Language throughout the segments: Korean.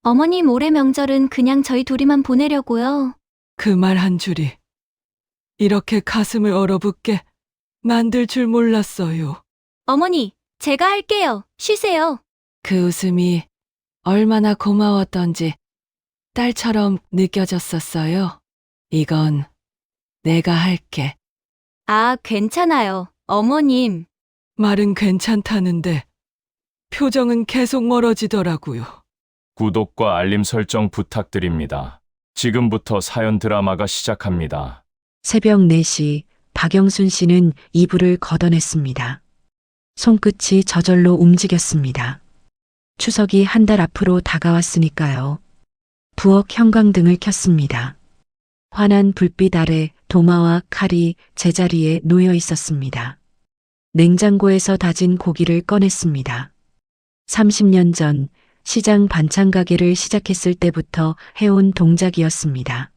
어머님 올해 명절은 그냥 저희 둘이만 보내려고요. 그 말 한 줄이 이렇게 가슴을 얼어붙게 만들 줄 몰랐어요. 어머니, 제가 할게요. 쉬세요. 그 웃음이 얼마나 고마웠던지 딸처럼 느껴졌었어요. 이건 내가 할게. 아, 괜찮아요. 어머님. 말은 괜찮다는데 표정은 계속 멀어지더라고요. 구독과 알림 설정 부탁드립니다. 지금부터 사연 드라마가 시작합니다. 새벽 4시 박영순 씨는 이불을 걷어냈습니다. 손끝이 저절로 움직였습니다. 추석이 한 달 앞으로 다가왔으니까요. 부엌 형광등을 켰습니다. 환한 불빛 아래 도마와 칼이 제자리에 놓여 있었습니다. 냉장고에서 다진 고기를 꺼냈습니다. 30년 전 시장 반찬 가게를 시작했을 때부터 해온 동작이었습니다.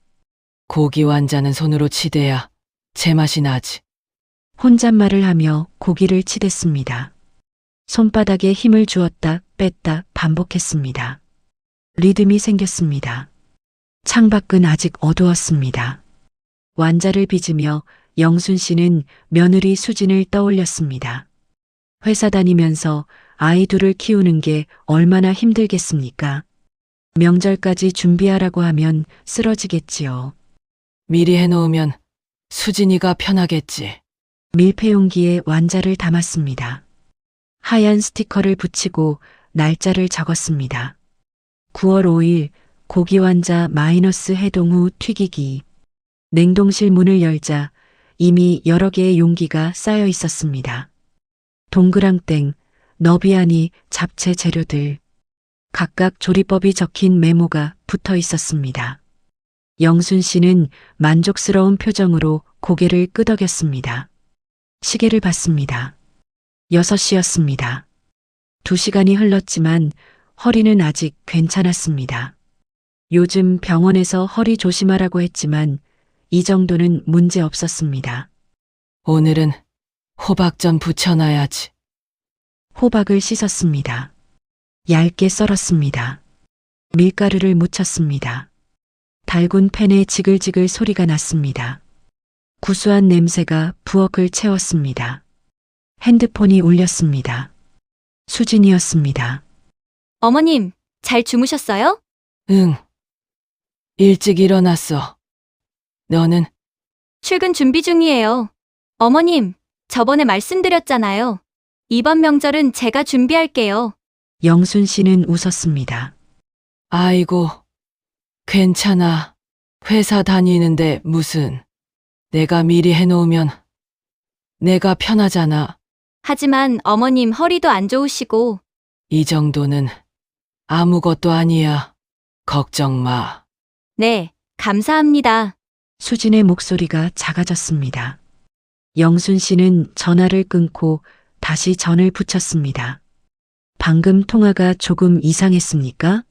고기 완자는 손으로 치대야 제맛이 나지. 혼잣말을 하며 고기를 치댔습니다. 손바닥에 힘을 주었다 뺐다 반복했습니다. 리듬이 생겼습니다. 창밖은 아직 어두웠습니다. 완자를 빚으며 영순 씨는 며느리 수진을 떠올렸습니다. 회사 다니면서 아이 둘을 키우는 게 얼마나 힘들겠습니까? 명절까지 준비하라고 하면 쓰러지겠지요. 미리 해놓으면 수진이가 편하겠지. 밀폐 용기에 완자를 담았습니다. 하얀 스티커를 붙이고 날짜를 적었습니다. 9월 5일 고기 완자 마이너스 해동 후 튀기기. 냉동실 문을 열자 이미 여러 개의 용기가 쌓여 있었습니다. 동그랑땡, 너비아니, 잡채 재료들. 각각 조리법이 적힌 메모가 붙어 있었습니다. 영순 씨는 만족스러운 표정으로 고개를 끄덕였습니다. 시계를 봤습니다. 6시였습니다. 2시간이 흘렀지만 허리는 아직 괜찮았습니다. 요즘 병원에서 허리 조심하라고 했지만 이 정도는 문제 없었습니다. 오늘은 호박전 부쳐놔야지. 호박을 씻었습니다. 얇게 썰었습니다. 밀가루를 묻혔습니다. 달군 팬에 지글지글 소리가 났습니다. 구수한 냄새가 부엌을 채웠습니다. 핸드폰이 울렸습니다. 수진이었습니다. 어머님, 잘 주무셨어요? 응. 일찍 일어났어. 너는? 출근 준비 중이에요. 어머님, 저번에 말씀드렸잖아요. 이번 명절은 제가 준비할게요. 영순 씨는 웃었습니다. 아이고, 괜찮아. 회사 다니는데 무슨. 내가 미리 해놓으면 내가 편하잖아. 하지만 어머님 허리도 안 좋으시고. 이 정도는 아무것도 아니야. 걱정 마. 네, 감사합니다. 수진의 목소리가 작아졌습니다. 영순 씨는 전화를 끊고 다시 전을 붙였습니다. 방금 통화가 조금 이상했습니까?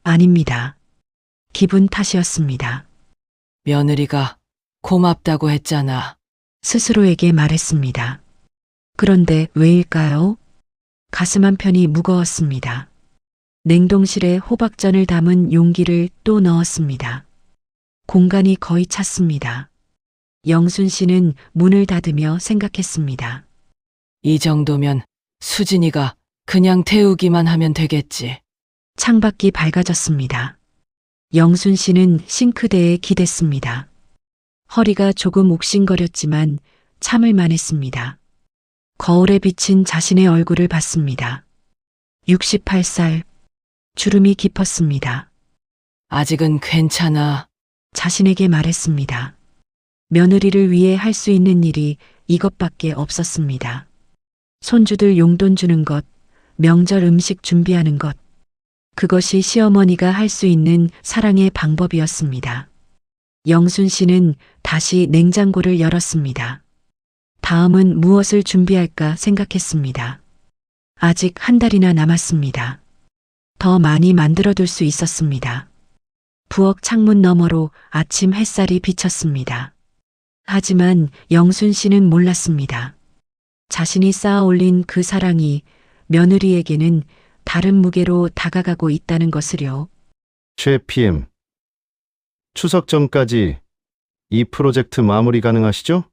아닙니다. 기분 탓이었습니다. 며느리가 고맙다고 했잖아. 스스로에게 말했습니다. 그런데 왜일까요? 가슴 한편이 무거웠습니다. 냉동실에 호박전을 담은 용기를 또 넣었습니다. 공간이 거의 찼습니다. 영순 씨는 문을 닫으며 생각했습니다. 이 정도면 수진이가 그냥 태우기만 하면 되겠지. 창밖이 밝아졌습니다. 영순 씨는 싱크대에 기댔습니다. 허리가 조금 욱신거렸지만 참을 만했습니다. 거울에 비친 자신의 얼굴을 봤습니다. 68살. 주름이 깊었습니다. 아직은 괜찮아. 자신에게 말했습니다. 며느리를 위해 할 수 있는 일이 이것밖에 없었습니다. 손주들 용돈 주는 것, 명절 음식 준비하는 것. 그것이 시어머니가 할 수 있는 사랑의 방법이었습니다. 영순 씨는 다시 냉장고를 열었습니다. 다음은 무엇을 준비할까 생각했습니다. 아직 한 달이나 남았습니다. 더 많이 만들어둘 수 있었습니다. 부엌 창문 너머로 아침 햇살이 비쳤습니다. 하지만 영순 씨는 몰랐습니다. 자신이 쌓아 올린 그 사랑이 며느리에게는 다른 무게로 다가가고 있다는 것을요. 최 PM, 추석 전까지 이 프로젝트 마무리 가능하시죠?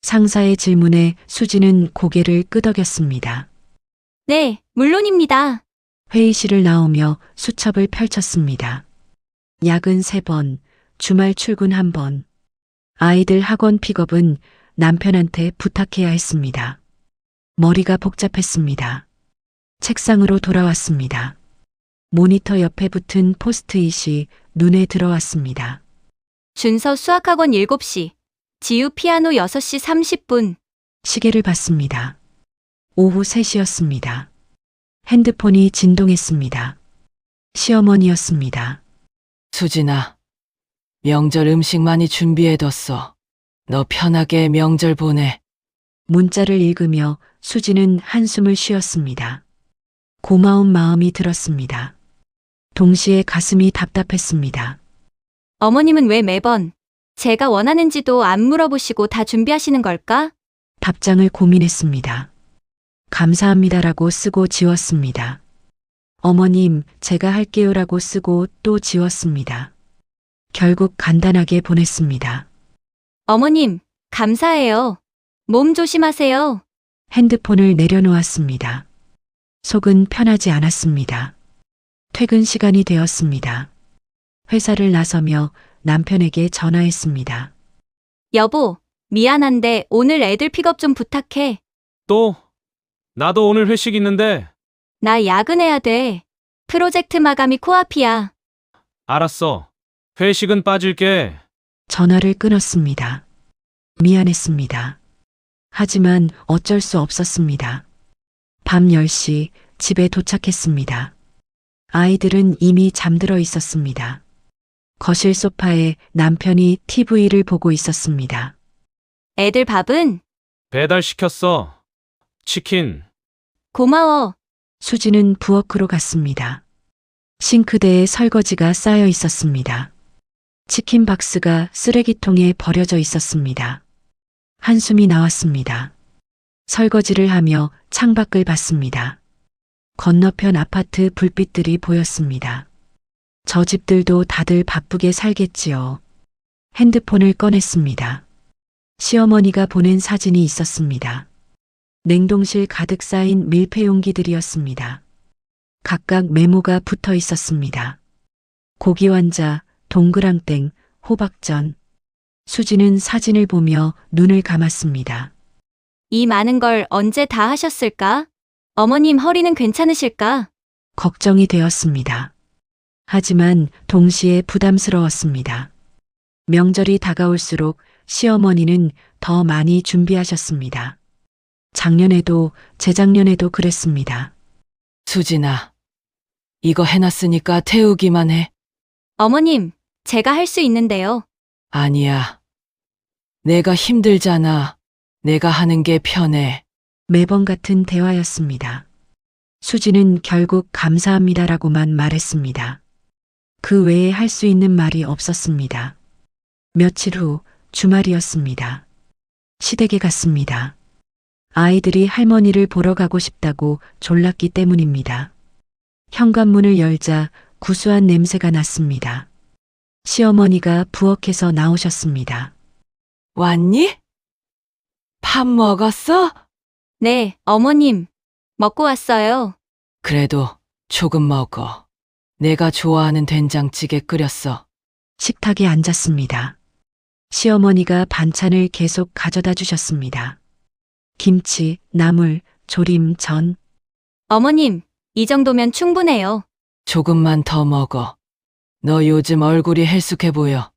상사의 질문에 수지는 고개를 끄덕였습니다. 네, 물론입니다. 회의실을 나오며 수첩을 펼쳤습니다. 야근 3번, 주말 출근 1번. 아이들 학원 픽업은 남편한테 부탁해야 했습니다. 머리가 복잡했습니다. 책상으로 돌아왔습니다. 모니터 옆에 붙은 포스트잇이 눈에 들어왔습니다. 준서 수학학원 7시, 지우 피아노 6시 30분. 시계를 봤습니다. 오후 3시였습니다. 핸드폰이 진동했습니다. 시어머니였습니다. 수진아, 명절 음식 많이 준비해뒀어. 너 편하게 명절 보내. 문자를 읽으며 수지는 한숨을 쉬었습니다. 고마운 마음이 들었습니다. 동시에 가슴이 답답했습니다. 어머님은 왜 매번 제가 원하는지도 안 물어보시고 다 준비하시는 걸까? 답장을 고민했습니다. 감사합니다라고 쓰고 지웠습니다. 어머님, 제가 할게요라고 쓰고 또 지웠습니다. 결국 간단하게 보냈습니다. 어머님, 감사해요. 몸 조심하세요. 핸드폰을 내려놓았습니다. 속은 편하지 않았습니다. 퇴근 시간이 되었습니다. 회사를 나서며 남편에게 전화했습니다. 여보, 미안한데 오늘 애들 픽업 좀 부탁해. 또? 나도 오늘 회식 있는데. 나 야근해야 돼. 프로젝트 마감이 코앞이야. 알았어. 회식은 빠질게. 전화를 끊었습니다. 미안했습니다. 하지만 어쩔 수 없었습니다. 밤 10시 집에 도착했습니다. 아이들은 이미 잠들어 있었습니다. 거실 소파에 남편이 TV를 보고 있었습니다. 애들 밥은? 배달시켰어. 치킨. 고마워. 수지는 부엌으로 갔습니다. 싱크대에 설거지가 쌓여 있었습니다. 치킨 박스가 쓰레기통에 버려져 있었습니다. 한숨이 나왔습니다. 설거지를 하며 창밖을 봤습니다. 건너편 아파트 불빛들이 보였습니다. 저 집들도 다들 바쁘게 살겠지요. 핸드폰을 꺼냈습니다. 시어머니가 보낸 사진이 있었습니다. 냉동실 가득 쌓인 밀폐 용기들이었습니다. 각각 메모가 붙어 있었습니다. 고기 완자, 동그랑땡, 호박전. 수지는 사진을 보며 눈을 감았습니다. 이 많은 걸 언제 다 하셨을까? 어머님 허리는 괜찮으실까? 걱정이 되었습니다. 하지만 동시에 부담스러웠습니다. 명절이 다가올수록 시어머니는 더 많이 준비하셨습니다. 작년에도 재작년에도 그랬습니다. 수진아, 이거 해놨으니까 태우기만 해. 어머님, 제가 할 수 있는데요. 아니야. 내가 힘들잖아. 내가 하는 게 편해. 매번 같은 대화였습니다. 수지는 결국 감사합니다라고만 말했습니다. 그 외에 할 수 있는 말이 없었습니다. 며칠 후 주말이었습니다. 시댁에 갔습니다. 아이들이 할머니를 보러 가고 싶다고 졸랐기 때문입니다. 현관문을 열자 구수한 냄새가 났습니다. 시어머니가 부엌에서 나오셨습니다. 왔니? 밥 먹었어? 네, 어머님. 먹고 왔어요. 그래도 조금 먹어. 내가 좋아하는 된장찌개 끓였어. 식탁에 앉았습니다. 시어머니가 반찬을 계속 가져다 주셨습니다. 김치, 나물, 조림, 전. 어머님, 이 정도면 충분해요. 조금만 더 먹어. 너 요즘 얼굴이 헬쑥해 보여.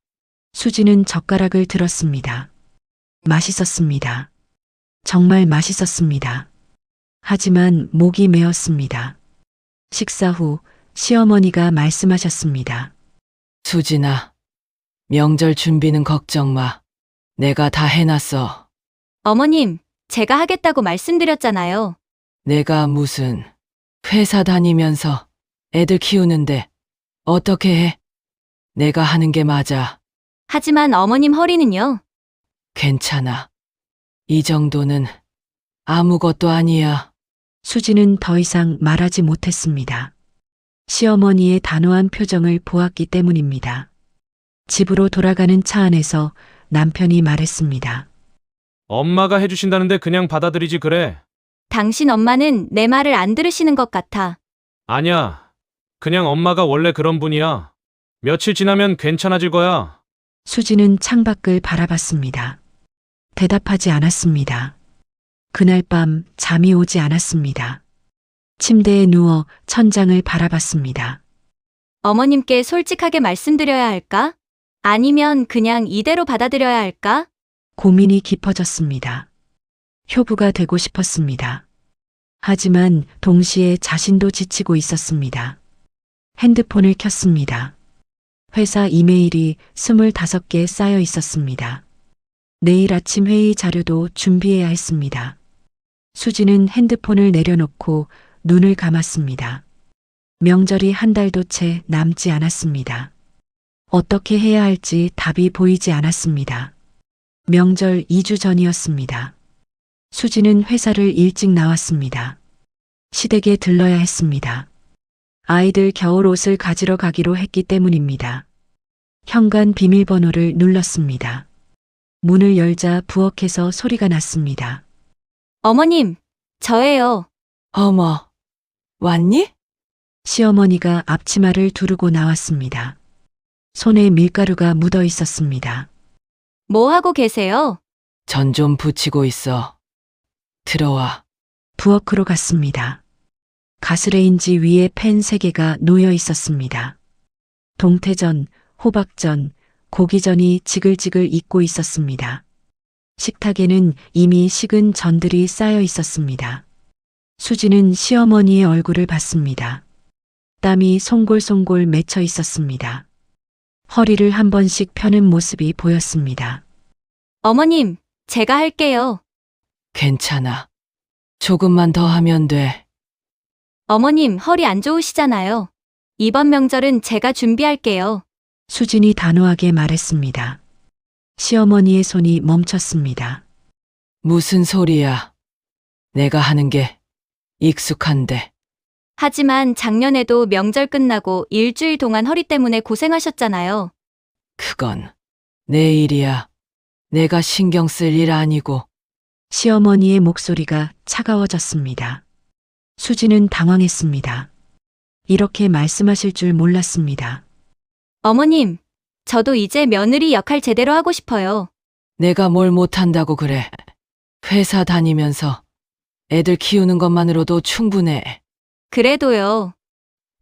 수지는 젓가락을 들었습니다. 맛있었습니다. 정말 맛있었습니다. 하지만 목이 메었습니다. 식사 후 시어머니가 말씀하셨습니다. 수진아, 명절 준비는 걱정 마. 내가 다 해놨어. 어머님, 제가 하겠다고 말씀드렸잖아요. 내가 무슨 회사 다니면서 애들 키우는데 어떻게 해? 내가 하는 게 맞아. 하지만 어머님 허리는요? 괜찮아. 이 정도는 아무것도 아니야. 수지는 더 이상 말하지 못했습니다. 시어머니의 단호한 표정을 보았기 때문입니다. 집으로 돌아가는 차 안에서 남편이 말했습니다. 엄마가 해주신다는데 그냥 받아들이지 그래. 당신 엄마는 내 말을 안 들으시는 것 같아. 아니야. 그냥 엄마가 원래 그런 분이야. 며칠 지나면 괜찮아질 거야. 수지는 창밖을 바라봤습니다. 대답하지 않았습니다. 그날 밤 잠이 오지 않았습니다. 침대에 누워 천장을 바라봤습니다. 어머님께 솔직하게 말씀드려야 할까? 아니면 그냥 이대로 받아들여야 할까? 고민이 깊어졌습니다. 효부가 되고 싶었습니다. 하지만 동시에 자신도 지치고 있었습니다. 핸드폰을 켰습니다. 회사 이메일이 25개 쌓여 있었습니다. 내일 아침 회의 자료도 준비해야 했습니다. 수지는 핸드폰을 내려놓고 눈을 감았습니다. 명절이 한 달도 채 남지 않았습니다. 어떻게 해야 할지 답이 보이지 않았습니다. 명절 2주 전이었습니다. 수지는 회사를 일찍 나왔습니다. 시댁에 들러야 했습니다. 아이들 겨울 옷을 가지러 가기로 했기 때문입니다. 현관 비밀번호를 눌렀습니다. 문을 열자 부엌에서 소리가 났습니다. 어머님, 저예요. 어머, 왔니? 시어머니가 앞치마를 두르고 나왔습니다. 손에 밀가루가 묻어 있었습니다. 뭐 하고 계세요? 전 좀 붙이고 있어. 들어와. 부엌으로 갔습니다. 가스레인지 위에 팬 3개가 놓여 있었습니다. 동태전, 호박전, 고기전이 지글지글 익고 있었습니다. 식탁에는 이미 식은 전들이 쌓여 있었습니다. 수지는 시어머니의 얼굴을 봤습니다. 땀이 송골송골 맺혀 있었습니다. 허리를 한 번씩 펴는 모습이 보였습니다. 어머님, 제가 할게요. 괜찮아. 조금만 더 하면 돼. 어머님, 허리 안 좋으시잖아요. 이번 명절은 제가 준비할게요. 수진이 단호하게 말했습니다. 시어머니의 손이 멈췄습니다. 무슨 소리야. 내가 하는 게 익숙한데. 하지만 작년에도 명절 끝나고 일주일 동안 허리 때문에 고생하셨잖아요. 그건 내 일이야. 내가 신경 쓸 일 아니고. 시어머니의 목소리가 차가워졌습니다. 수지는 당황했습니다. 이렇게 말씀하실 줄 몰랐습니다. 어머님, 저도 이제 며느리 역할 제대로 하고 싶어요. 내가 뭘 못한다고 그래. 회사 다니면서 애들 키우는 것만으로도 충분해. 그래도요.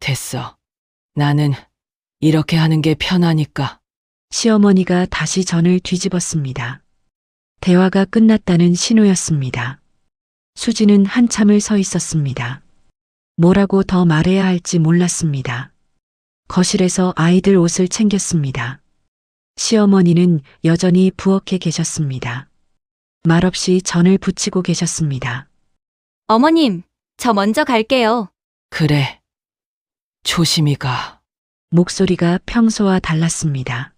됐어. 나는 이렇게 하는 게 편하니까. 시어머니가 다시 전을 뒤집었습니다. 대화가 끝났다는 신호였습니다. 수지는 한참을 서 있었습니다. 뭐라고 더 말해야 할지 몰랐습니다. 거실에서 아이들 옷을 챙겼습니다. 시어머니는 여전히 부엌에 계셨습니다. 말없이 전을 부치고 계셨습니다. 어머님, 저 먼저 갈게요. 그래. 조심히 가. 목소리가 평소와 달랐습니다.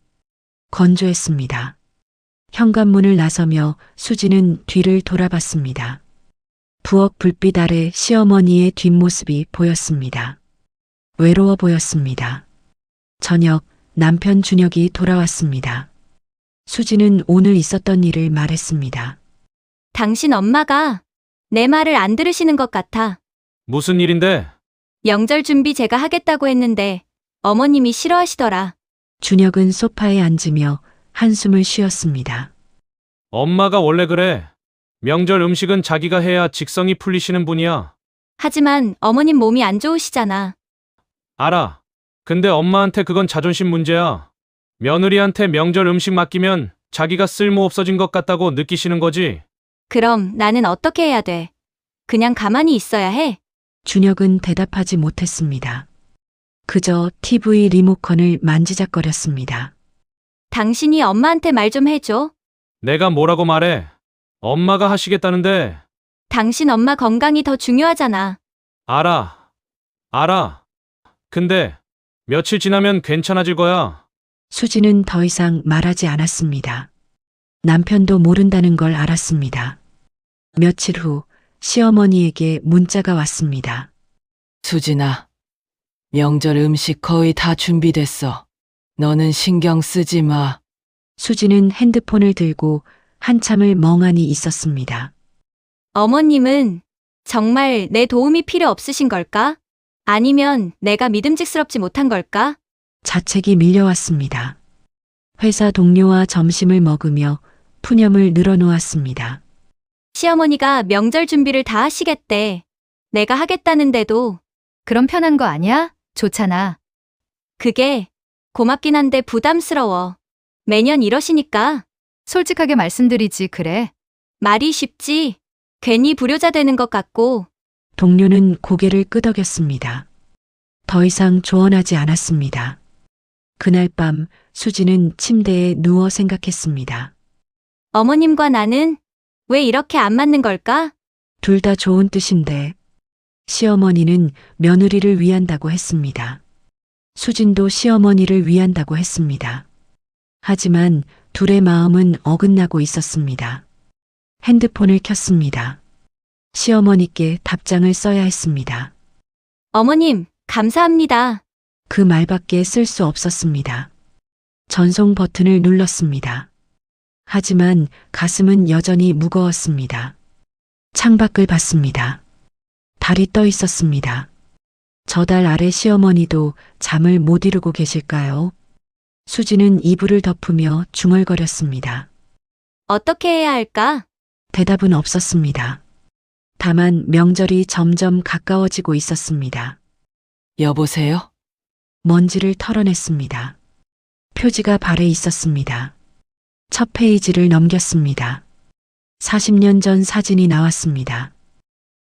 건조했습니다. 현관문을 나서며 수지는 뒤를 돌아봤습니다. 부엌 불빛 아래 시어머니의 뒷모습이 보였습니다. 외로워 보였습니다. 저녁 남편 준혁이 돌아왔습니다. 수지는 오늘 있었던 일을 말했습니다. 당신 엄마가 내 말을 안 들으시는 것 같아. 무슨 일인데? 명절 준비 제가 하겠다고 했는데 어머님이 싫어하시더라. 준혁은 소파에 앉으며 한숨을 쉬었습니다. 엄마가 원래 그래. 명절 음식은 자기가 해야 직성이 풀리시는 분이야. 하지만 어머님 몸이 안 좋으시잖아. 알아. 근데 엄마한테 그건 자존심 문제야. 며느리한테 명절 음식 맡기면 자기가 쓸모 없어진 것 같다고 느끼시는 거지. 그럼 나는 어떻게 해야 돼? 그냥 가만히 있어야 해? 준혁은 대답하지 못했습니다. 그저 TV 리모컨을 만지작거렸습니다. 당신이 엄마한테 말 좀 해줘. 내가 뭐라고 말해? 엄마가 하시겠다는데. 당신 엄마 건강이 더 중요하잖아. 알아. 알아. 근데 며칠 지나면 괜찮아질 거야. 수지는 더 이상 말하지 않았습니다. 남편도 모른다는 걸 알았습니다. 며칠 후 시어머니에게 문자가 왔습니다. 수진아, 명절 음식 거의 다 준비됐어. 너는 신경 쓰지 마. 수지는 핸드폰을 들고 한참을 멍하니 있었습니다. 어머님은 정말 내 도움이 필요 없으신 걸까? 아니면 내가 믿음직스럽지 못한 걸까? 자책이 밀려왔습니다. 회사 동료와 점심을 먹으며 푸념을 늘어놓았습니다. 시어머니가 명절 준비를 다 하시겠대. 내가 하겠다는데도 그럼 편한 거 아니야? 좋잖아. 그게 고맙긴 한데 부담스러워. 매년 이러시니까 솔직하게 말씀드리지, 그래. 말이 쉽지. 괜히 불효자 되는 것 같고. 동료는 고개를 끄덕였습니다. 더 이상 조언하지 않았습니다. 그날 밤 수지는 침대에 누워 생각했습니다. 어머님과 나는 왜 이렇게 안 맞는 걸까? 둘 다 좋은 뜻인데 시어머니는 며느리를 위한다고 했습니다. 수진도 시어머니를 위한다고 했습니다. 하지만 둘의 마음은 어긋나고 있었습니다. 핸드폰을 켰습니다. 시어머니께 답장을 써야 했습니다. 어머님, 감사합니다. 그 말밖에 쓸 수 없었습니다. 전송 버튼을 눌렀습니다. 하지만 가슴은 여전히 무거웠습니다. 창밖을 봤습니다. 달이 떠 있었습니다. 저 달 아래 시어머니도 잠을 못 이루고 계실까요? 수지는 이불을 덮으며 중얼거렸습니다. 어떻게 해야 할까? 대답은 없었습니다. 다만 명절이 점점 가까워지고 있었습니다. 여보세요? 먼지를 털어냈습니다. 표지가 발에 있었습니다. 첫 페이지를 넘겼습니다. 40년 전 사진이 나왔습니다.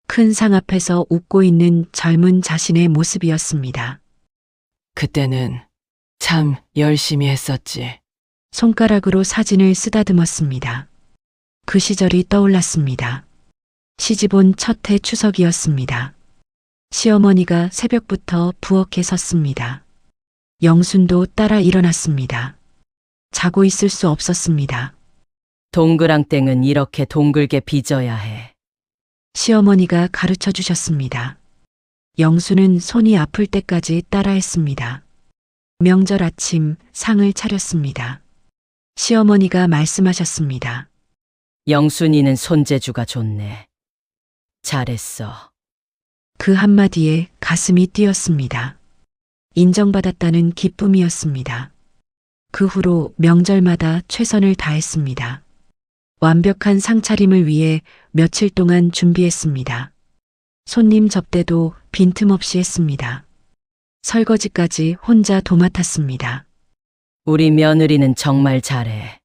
큰 상 앞에서 웃고 있는 젊은 자신의 모습이었습니다. 그때는 참 열심히 했었지. 손가락으로 사진을 쓰다듬었습니다. 그 시절이 떠올랐습니다. 시집온 첫 해 추석이었습니다. 시어머니가 새벽부터 부엌에 섰습니다. 영순도 따라 일어났습니다. 자고 있을 수 없었습니다. 동그랑땡은 이렇게 동글게 빚어야 해. 시어머니가 가르쳐 주셨습니다. 영수는 손이 아플 때까지 따라했습니다. 명절 아침 상을 차렸습니다. 시어머니가 말씀하셨습니다. 영순이는 손재주가 좋네. 잘했어. 그 한마디에 가슴이 뛰었습니다. 인정받았다는 기쁨이었습니다. 그 후로 명절마다 최선을 다했습니다. 완벽한 상차림을 위해 며칠 동안 준비했습니다. 손님 접대도 빈틈없이 했습니다. 설거지까지 혼자 도맡았습니다. 우리 며느리는 정말 잘해.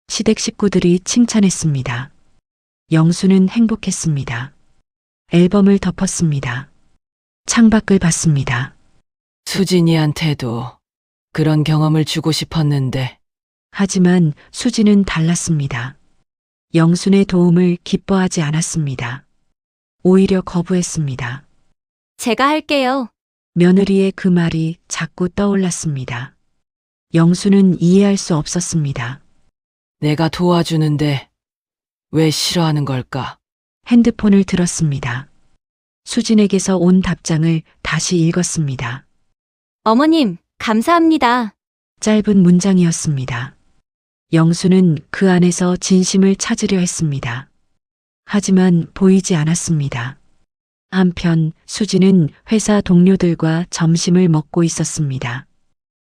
시댁 식구들이 칭찬했습니다. 영수는 행복했습니다. 앨범을 덮었습니다. 창밖을 봤습니다. 수진이한테도 그런 경험을 주고 싶었는데 하지만 수지는 달랐습니다. 영순의 도움을 기뻐하지 않았습니다. 오히려 거부했습니다. 제가 할게요. 며느리의 그 말이 자꾸 떠올랐습니다. 영수는 이해할 수 없었습니다. 내가 도와주는데 왜 싫어하는 걸까? 핸드폰을 들었습니다. 수진에게서 온 답장을 다시 읽었습니다. 어머님, 감사합니다. 짧은 문장이었습니다. 영수는 그 안에서 진심을 찾으려 했습니다. 하지만 보이지 않았습니다. 한편 수지는 회사 동료들과 점심을 먹고 있었습니다.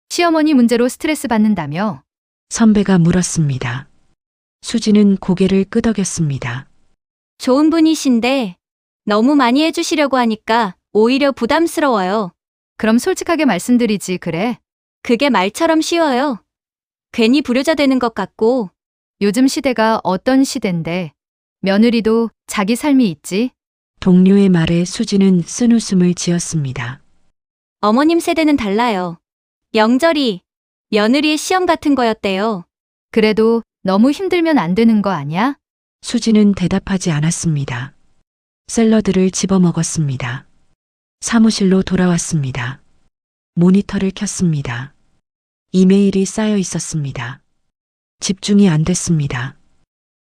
시어머니 문제로 스트레스 받는다며? 선배가 물었습니다. 수지는 고개를 끄덕였습니다. 좋은 분이신데 너무 많이 해주시려고 하니까 오히려 부담스러워요. 그럼 솔직하게 말씀드리지, 그래. 그게 말처럼 쉬워요. 괜히 불효자 되는 것 같고. 요즘 시대가 어떤 시대인데 며느리도 자기 삶이 있지. 동료의 말에 수지는 쓴웃음을 지었습니다. 어머님 세대는 달라요. 명절이 며느리의 시험 같은 거였대요. 그래도 너무 힘들면 안 되는 거 아니야? 수지는 대답하지 않았습니다. 샐러드를 집어먹었습니다. 사무실로 돌아왔습니다. 모니터를 켰습니다. 이메일이 쌓여 있었습니다. 집중이 안 됐습니다.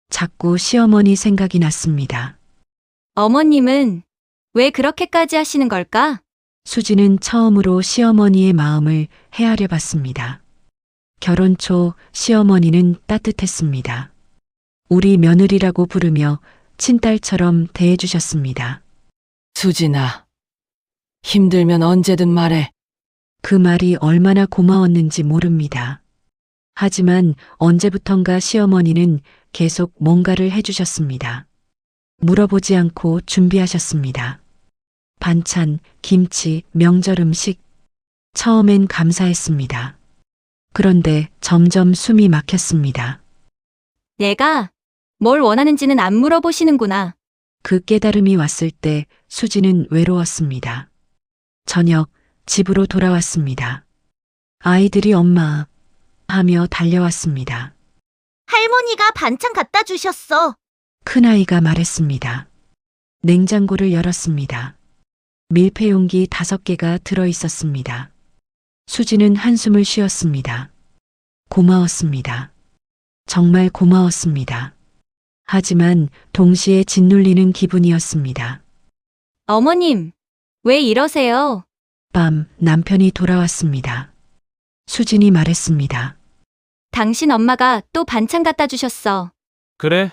자꾸 시어머니 생각이 났습니다. 어머님은 왜 그렇게까지 하시는 걸까? 수지는 처음으로 시어머니의 마음을 헤아려 봤습니다. 결혼 초 시어머니는 따뜻했습니다. 우리 며느리라고 부르며 친딸처럼 대해주셨습니다. 수진아, 힘들면 언제든 말해. 그 말이 얼마나 고마웠는지 모릅니다. 하지만 언제부턴가 시어머니는 계속 뭔가를 해주셨습니다. 물어보지 않고 준비하셨습니다. 반찬, 김치, 명절 음식. 처음엔 감사했습니다. 그런데 점점 숨이 막혔습니다. 내가 뭘 원하는지는 안 물어보시는구나. 그 깨달음이 왔을 때 수지는 외로웠습니다. 저녁 집으로 돌아왔습니다. 아이들이 엄마 하며 달려왔습니다. 할머니가 반찬 갖다 주셨어. 큰아이가 말했습니다. 냉장고를 열었습니다. 밀폐 용기 5개가 들어 있었습니다. 수지는 한숨을 쉬었습니다. 고마웠습니다. 정말 고마웠습니다. 하지만 동시에 짓눌리는 기분이었습니다. 어머님, 왜 이러세요? 밤 남편이 돌아왔습니다. 수진이 말했습니다. 당신 엄마가 또 반찬 갖다 주셨어. 그래?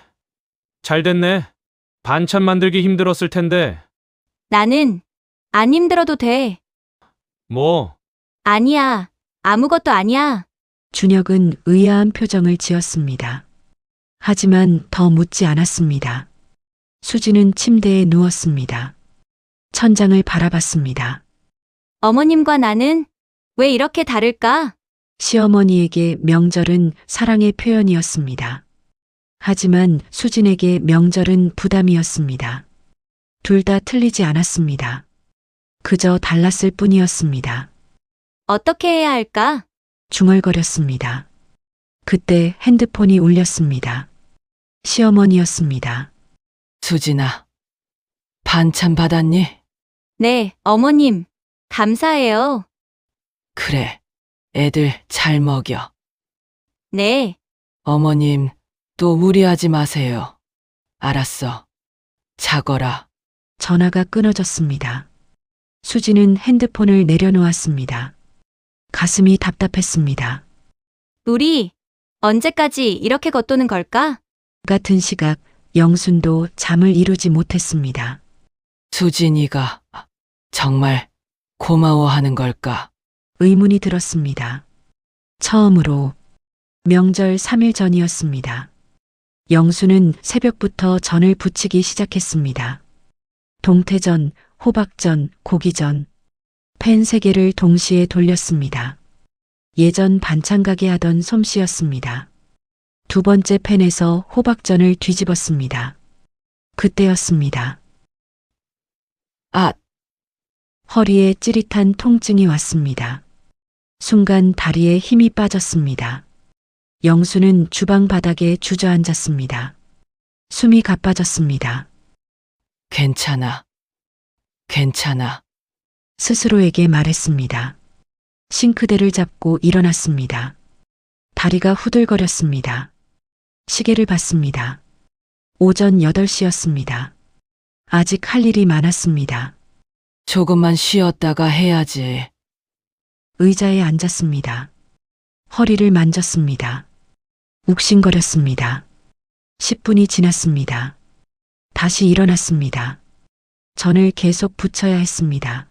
잘 됐네. 반찬 만들기 힘들었을 텐데. 나는 안 힘들어도 돼. 뭐, 아니야. 아무것도 아니야. 준혁은 의아한 표정을 지었습니다. 하지만 더 묻지 않았습니다. 수지는 침대에 누웠습니다. 천장을 바라봤습니다. 어머님과 나는 왜 이렇게 다를까? 시어머니에게 명절은 사랑의 표현이었습니다. 하지만 수진에게 명절은 부담이었습니다. 둘 다 틀리지 않았습니다. 그저 달랐을 뿐이었습니다. 어떻게 해야 할까? 중얼거렸습니다. 그때 핸드폰이 울렸습니다. 시어머니였습니다. 수진아, 반찬 받았니? 네, 어머님. 감사해요. 그래, 애들 잘 먹여. 네, 어머님, 또 무리하지 마세요. 알았어. 자거라. 전화가 끊어졌습니다. 수지는 핸드폰을 내려놓았습니다. 가슴이 답답했습니다. 우리 언제까지 이렇게 겉도는 걸까? 같은 시각 영순도 잠을 이루지 못했습니다. 수진이가 정말 고마워하는 걸까? 의문이 들었습니다. 처음으로 명절 3일 전이었습니다. 영수는 새벽부터 전을 부치기 시작했습니다. 동태전, 호박전, 고기전, 팬 3개를 동시에 돌렸습니다. 예전 반찬 가게 하던 솜씨였습니다. 2번째 팬에서 호박전을 뒤집었습니다. 그때였습니다. 아, 허리에 찌릿한 통증이 왔습니다. 순간 다리에 힘이 빠졌습니다. 영수는 주방 바닥에 주저앉았습니다. 숨이 가빠졌습니다. 괜찮아. 괜찮아. 스스로에게 말했습니다. 싱크대를 잡고 일어났습니다. 다리가 후들거렸습니다. 시계를 봤습니다. 오전 8시였습니다. 아직 할 일이 많았습니다. 조금만 쉬었다가 해야지. 의자에 앉았습니다. 허리를 만졌습니다. 욱신거렸습니다. 10분이 지났습니다. 다시 일어났습니다. 전을 계속 붙여야 했습니다.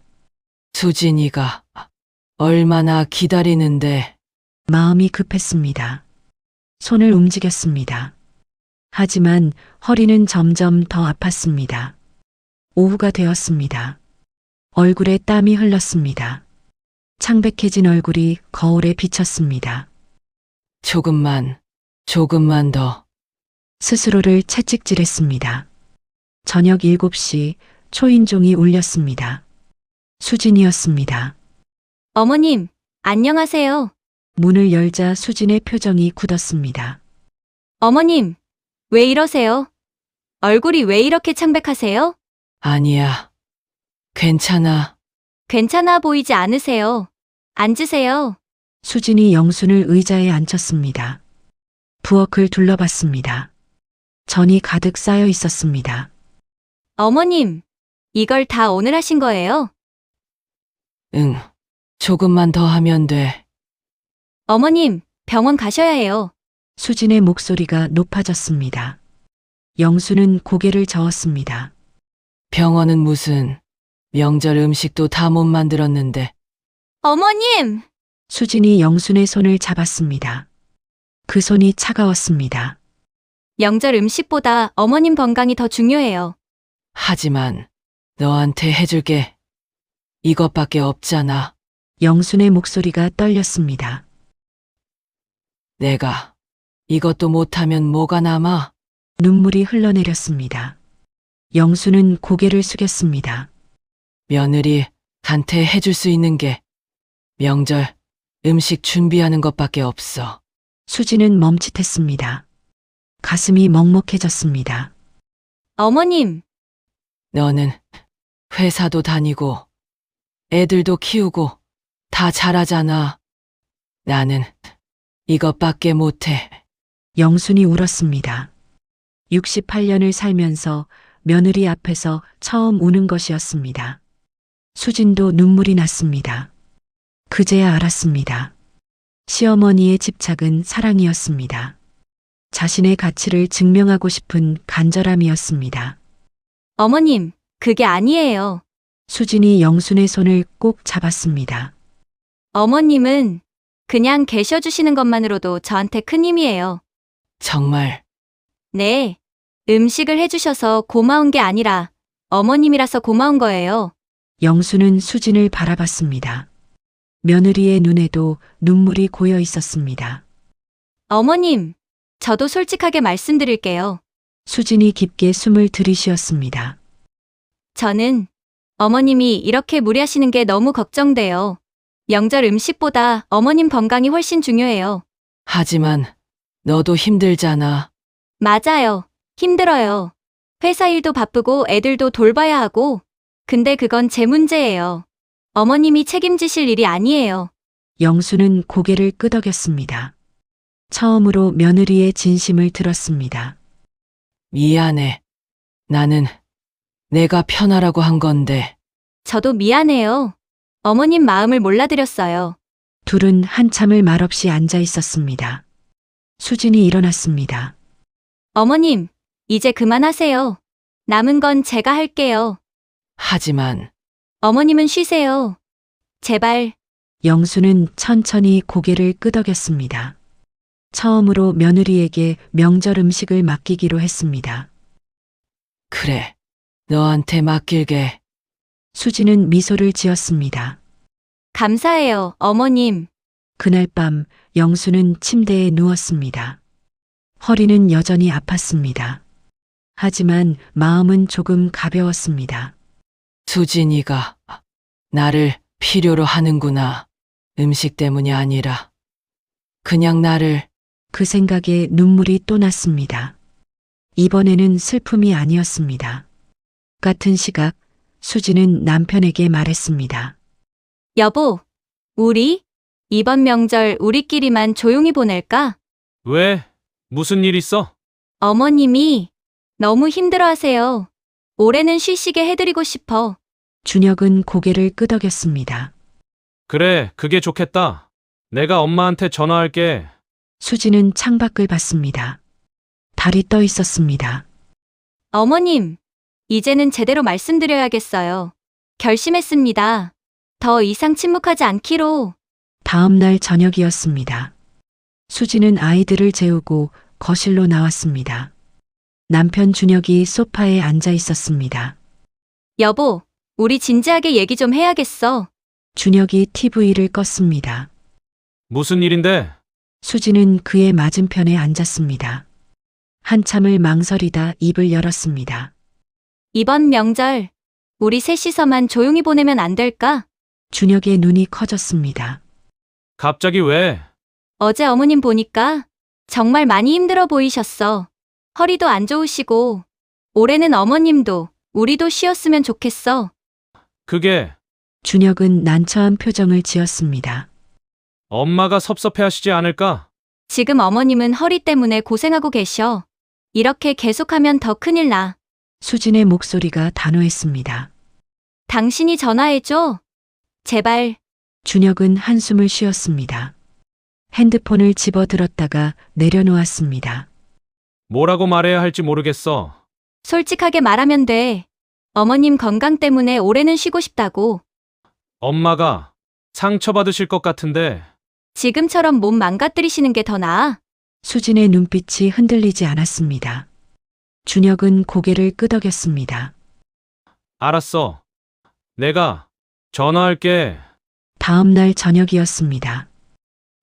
수진이가 얼마나 기다리는데. 마음이 급했습니다. 손을 움직였습니다. 하지만 허리는 점점 더 아팠습니다. 오후가 되었습니다. 얼굴에 땀이 흘렀습니다. 창백해진 얼굴이 거울에 비쳤습니다. 조금만 더. 스스로를 채찍질했습니다. 저녁 7시 초인종이 울렸습니다. 수진이었습니다. 어머님, 안녕하세요. 문을 열자 수진의 표정이 굳었습니다. 어머님, 왜 이러세요? 얼굴이 왜 이렇게 창백하세요? 아니야. 괜찮아. 괜찮아 보이지 않으세요. 앉으세요. 수진이 영순을 의자에 앉혔습니다. 부엌을 둘러봤습니다. 전이 가득 쌓여 있었습니다. 어머님, 이걸 다 오늘 하신 거예요? 응, 조금만 더 하면 돼. 어머님, 병원 가셔야 해요. 수진의 목소리가 높아졌습니다. 영수는 고개를 저었습니다. 병원은 무슨 명절 음식도 다 못 만들었는데 어머님! 수진이 영순의 손을 잡았습니다. 그 손이 차가웠습니다. 명절 음식보다 어머님 건강이 더 중요해요. 하지만 너한테 해줄 게 이것밖에 없잖아. 영순의 목소리가 떨렸습니다. 내가 이것도 못하면 뭐가 남아? 눈물이 흘러내렸습니다. 영수는 고개를 숙였습니다. 며느리 한테 해줄 수 있는 게 명절 음식 준비하는 것밖에 없어. 수진은 멈칫했습니다. 가슴이 먹먹해졌습니다. 어머님, 너는 회사도 다니고 애들도 키우고 다 잘하잖아. 나는 이것밖에 못해. 영순이 울었습니다. 68년을 살면서 며느리 앞에서 처음 우는 것이었습니다. 수진도 눈물이 났습니다. 그제야 알았습니다. 시어머니의 집착은 사랑이었습니다. 자신의 가치를 증명하고 싶은 간절함이었습니다. 어머님, 그게 아니에요. 수진이 영순의 손을 꼭 잡았습니다. 어머님은 그냥 계셔주시는 것만으로도 저한테 큰 힘이에요. 정말 네. 음식을 해주셔서 고마운 게 아니라 어머님이라서 고마운 거예요. 영수는 수진을 바라봤습니다. 며느리의 눈에도 눈물이 고여 있었습니다. 어머님, 저도 솔직하게 말씀드릴게요. 수진이 깊게 숨을 들이쉬었습니다. 저는 어머님이 이렇게 무리하시는 게 너무 걱정돼요. 명절 음식보다 어머님 건강이 훨씬 중요해요. 하지만 너도 힘들잖아. 맞아요. 힘들어요. 회사 일도 바쁘고 애들도 돌봐야 하고. 근데 그건 제 문제예요. 어머님이 책임지실 일이 아니에요. 영수는 고개를 끄덕였습니다. 처음으로 며느리의 진심을 들었습니다. 미안해. 나는 내가 편하라고 한 건데. 저도 미안해요. 어머님 마음을 몰라드렸어요. 둘은 한참을 말없이 앉아 있었습니다. 수진이 일어났습니다. 어머님, 이제 그만하세요. 남은 건 제가 할게요. 하지만 어머님은 쉬세요. 제발. 영수는 천천히 고개를 끄덕였습니다. 처음으로 며느리에게 명절 음식을 맡기기로 했습니다. 그래. 너한테 맡길게. 수진은 미소를 지었습니다. 감사해요, 어머님. 그날 밤 영수는 침대에 누웠습니다. 허리는 여전히 아팠습니다. 하지만 마음은 조금 가벼웠습니다. 수진이가 나를 필요로 하는구나. 음식 때문이 아니라 그냥 나를. 그 생각에 눈물이 또 났습니다. 이번에는 슬픔이 아니었습니다. 같은 시각 수진은 남편에게 말했습니다. 여보, 우리 이번 명절 우리끼리만 조용히 보낼까? 왜? 무슨 일 있어? 어머님이 너무 힘들어하세요. 올해는 쉬시게 해드리고 싶어. 준혁은 고개를 끄덕였습니다. 그래, 그게 좋겠다. 내가 엄마한테 전화할게. 수진은 창밖을 봤습니다. 달이 떠 있었습니다. 어머님, 이제는 제대로 말씀드려야겠어요. 결심했습니다. 더 이상 침묵하지 않기로. 다음 날 저녁이었습니다. 수진은 아이들을 재우고 거실로 나왔습니다. 남편 준혁이 소파에 앉아 있었습니다. 여보, 우리 진지하게 얘기 좀 해야겠어. 준혁이 TV를 껐습니다. 무슨 일인데? 수진은 그의 맞은편에 앉았습니다. 한참을 망설이다 입을 열었습니다. 이번 명절, 우리 셋이서만 조용히 보내면 안 될까? 준혁의 눈이 커졌습니다. 갑자기 왜? 어제 어머님 보니까 정말 많이 힘들어 보이셨어. 허리도 안 좋으시고, 올해는 어머님도 우리도 쉬었으면 좋겠어. 그게 준혁은 난처한 표정을 지었습니다. 엄마가 섭섭해하시지 않을까? 지금 어머님은 허리 때문에 고생하고 계셔. 이렇게 계속하면 더 큰일 나. 수진의 목소리가 단호했습니다. 당신이 전화해줘. 제발, 준혁은 한숨을 쉬었습니다. 핸드폰을 집어 들었다가 내려놓았습니다. 뭐라고 말해야 할지 모르겠어. 솔직하게 말하면 돼. 어머님 건강 때문에 올해는 쉬고 싶다고. 엄마가 상처받으실 것 같은데. 지금처럼 몸 망가뜨리시는 게 더 나아. 수진의 눈빛이 흔들리지 않았습니다. 준혁은 고개를 끄덕였습니다. 알았어. 내가 전화할게. 다음 날 저녁이었습니다.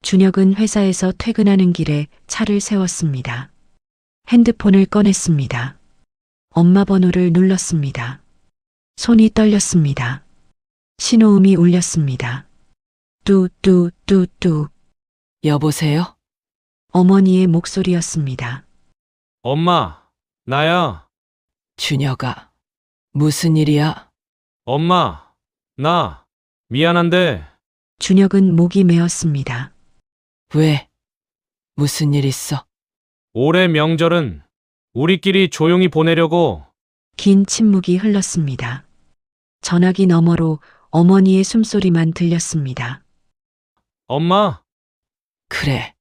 준혁은 회사에서 퇴근하는 길에 차를 세웠습니다. 핸드폰을 꺼냈습니다. 엄마 번호를 눌렀습니다. 손이 떨렸습니다. 신호음이 울렸습니다. 뚜뚜뚜뚜. 여보세요? 어머니의 목소리였습니다. 엄마, 나야. 준혁아, 무슨 일이야? 엄마, 나 미안한데 준혁은 목이 메었습니다. 왜? 무슨 일 있어? 올해 명절은 우리끼리 조용히 보내려고. 긴 침묵이 흘렀습니다. 전화기 너머로 어머니의 숨소리만 들렸습니다. 엄마, 그래,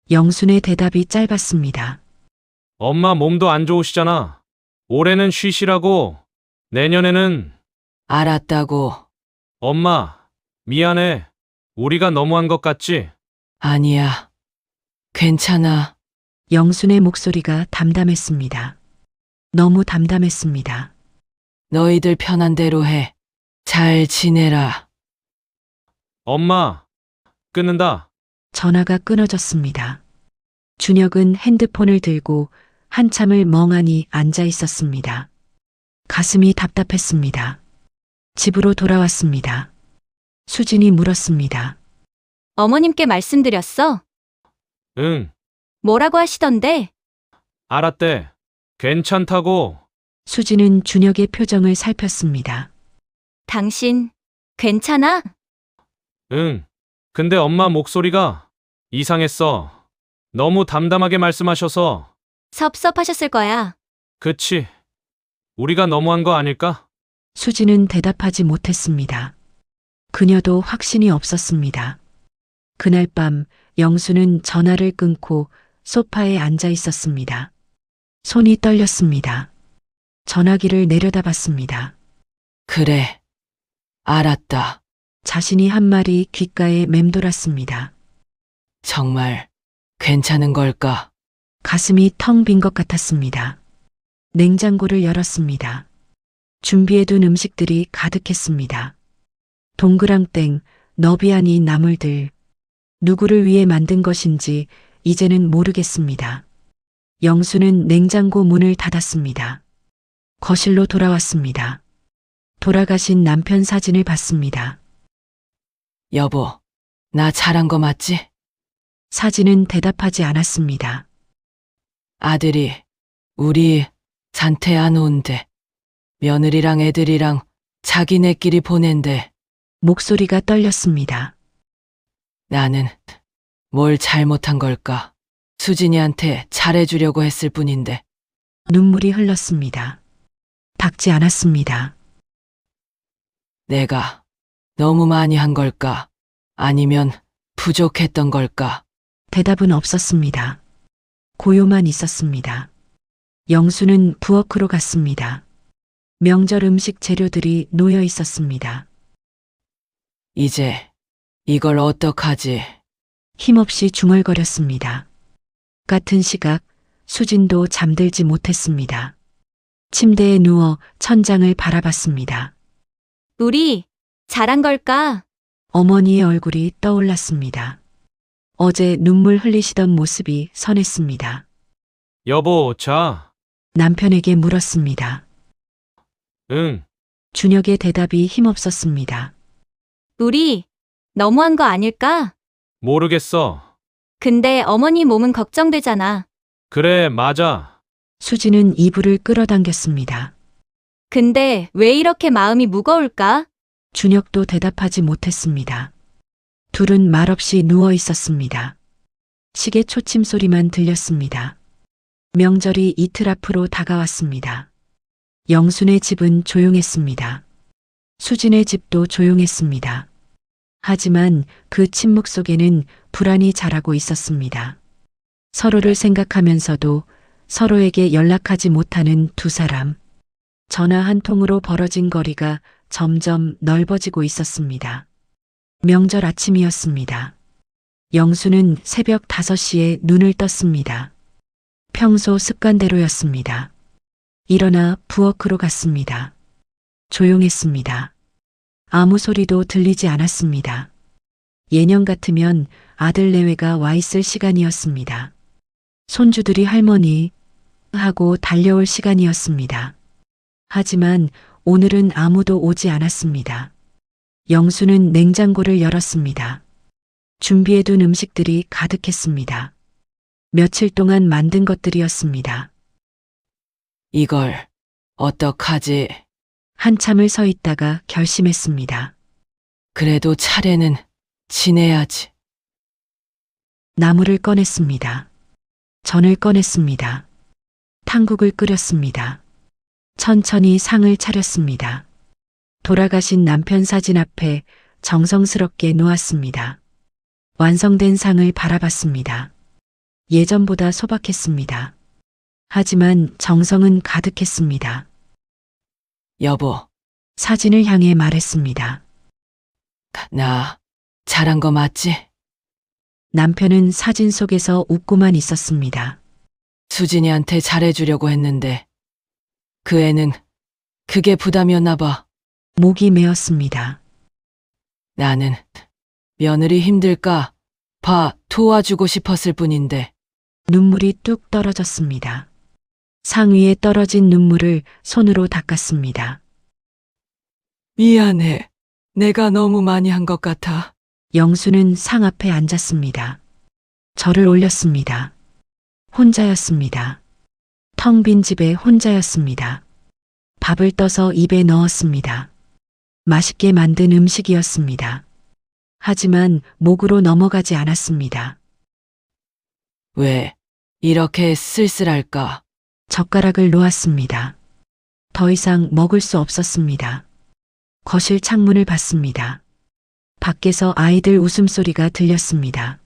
영순의 대답이 짧았습니다. 엄마 몸도 안 좋으시잖아. 올해는 쉬시라고. 내년에는. 알았다고. 엄마, 미안해. 우리가 너무한 것 같지? 아니야. 괜찮아. 영순의 목소리가 담담했습니다. 너무 담담했습니다. 너희들 편한 대로 해. 잘 지내라. 엄마, 끊는다. 전화가 끊어졌습니다. 준혁은 핸드폰을 들고 한참을 멍하니 앉아 있었습니다. 가슴이 답답했습니다. 집으로 돌아왔습니다. 수진이 물었습니다. 어머님께 말씀드렸어? 응, 뭐라고 하시던데? 알았대. 괜찮다고. 수진은 준혁의 표정을 살폈습니다. 당신, 괜찮아? 응. 근데 엄마 목소리가 이상했어. 너무 담담하게 말씀하셔서. 섭섭하셨을 거야. 그치. 우리가 너무한 거 아닐까? 수진은 대답하지 못했습니다. 그녀도 확신이 없었습니다. 그날 밤 영수는 전화를 끊고 소파에 앉아 있었습니다. 손이 떨렸습니다. 전화기를 내려다봤습니다. 그래. 알았다. 자신이 한 말이 귓가에 맴돌았습니다. 정말 괜찮은 걸까? 가슴이 텅 빈 것 같았습니다. 냉장고를 열었습니다. 준비해둔 음식들이 가득했습니다. 동그랑땡, 너비 아닌 나물들. 누구를 위해 만든 것인지 이제는 모르겠습니다. 영수는 냉장고 문을 닫았습니다. 거실로 돌아왔습니다. 돌아가신 남편 사진을 봤습니다. 여보, 나 잘한 거 맞지? 사진은 대답하지 않았습니다. 아들이 우리 잔태 안 온대. 며느리랑 애들이랑 자기네끼리 보낸대. 목소리가 떨렸습니다. 나는 뭘 잘못한 걸까? 수진이한테 잘해주려고 했을 뿐인데. 눈물이 흘렀습니다. 닦지 않았습니다. 내가 너무 많이 한 걸까? 아니면 부족했던 걸까? 대답은 없었습니다. 고요만 있었습니다. 영수는 부엌으로 갔습니다. 명절 음식 재료들이 놓여 있었습니다. 이제 이걸 어떡하지? 힘없이 중얼거렸습니다. 같은 시각 수진도 잠들지 못했습니다. 침대에 누워 천장을 바라봤습니다. 우리, 잘한 걸까? 어머니의 얼굴이 떠올랐습니다. 어제 눈물 흘리시던 모습이 선했습니다. 여보, 자. 남편에게 물었습니다. 응. 준혁의 대답이 힘없었습니다. 우리, 너무한 거 아닐까? 모르겠어. 근데 어머니 몸은 걱정되잖아. 그래, 맞아. 수진은 이불을 끌어당겼습니다. 근데 왜 이렇게 마음이 무거울까? 준혁도 대답하지 못했습니다. 둘은 말없이 누워 있었습니다. 시계 초침 소리만 들렸습니다. 명절이 이틀 앞으로 다가왔습니다. 영순의 집은 조용했습니다. 수진의 집도 조용했습니다. 하지만 그 침묵 속에는 불안이 자라고 있었습니다. 서로를 생각하면서도 서로에게 연락하지 못하는 두 사람. 전화 한 통으로 벌어진 거리가 점점 넓어지고 있었습니다. 명절 아침이었습니다. 영수는 새벽 5시에 눈을 떴습니다. 평소 습관대로였습니다. 일어나 부엌으로 갔습니다. 조용했습니다. 아무 소리도 들리지 않았습니다. 예년 같으면 아들 내외가 와 있을 시간이었습니다. 손주들이 할머니 하고 달려올 시간이었습니다. 하지만 오늘은 아무도 오지 않았습니다. 영수는 냉장고를 열었습니다. 준비해둔 음식들이 가득했습니다. 며칠 동안 만든 것들이었습니다. 이걸 어떡하지? 한참을 서 있다가 결심했습니다. 그래도 차례는 지내야지. 나물을 꺼냈습니다. 전을 꺼냈습니다. 탕국을 끓였습니다. 천천히 상을 차렸습니다. 돌아가신 남편 사진 앞에 정성스럽게 놓았습니다. 완성된 상을 바라봤습니다. 예전보다 소박했습니다. 하지만 정성은 가득했습니다. 여보, 사진을 향해 말했습니다. 나 잘한 거 맞지? 남편은 사진 속에서 웃고만 있었습니다. 수진이한테 잘해주려고 했는데 그 애는 그게 부담이었나 봐. 목이 메었습니다. 나는 며느리 힘들까 봐 도와주고 싶었을 뿐인데 눈물이 뚝 떨어졌습니다. 상 위에 떨어진 눈물을 손으로 닦았습니다. 미안해. 내가 너무 많이 한 것 같아. 영수는 상 앞에 앉았습니다. 절을 올렸습니다. 혼자였습니다. 텅 빈 집에 혼자였습니다. 밥을 떠서 입에 넣었습니다. 맛있게 만든 음식이었습니다. 하지만 목으로 넘어가지 않았습니다. 왜 이렇게 쓸쓸할까? 젓가락을 놓았습니다. 더 이상 먹을 수 없었습니다. 거실 창문을 봤습니다. 밖에서 아이들 웃음소리가 들렸습니다.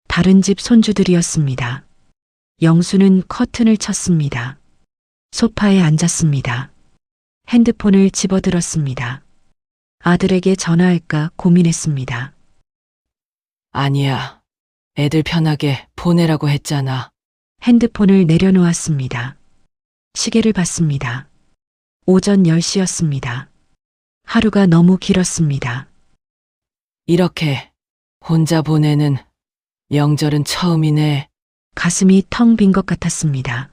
다른 집 손주들이었습니다. 영수는 커튼을 쳤습니다. 소파에 앉았습니다. 핸드폰을 집어들었습니다. 아들에게 전화할까 고민했습니다. 아니야. 애들 편하게 보내라고 했잖아. 핸드폰을 내려놓았습니다. 시계를 봤습니다. 오전 10시였습니다. 하루가 너무 길었습니다. 이렇게 혼자 보내는 명절은 처음이네. 가슴이 텅 빈 것 같았습니다.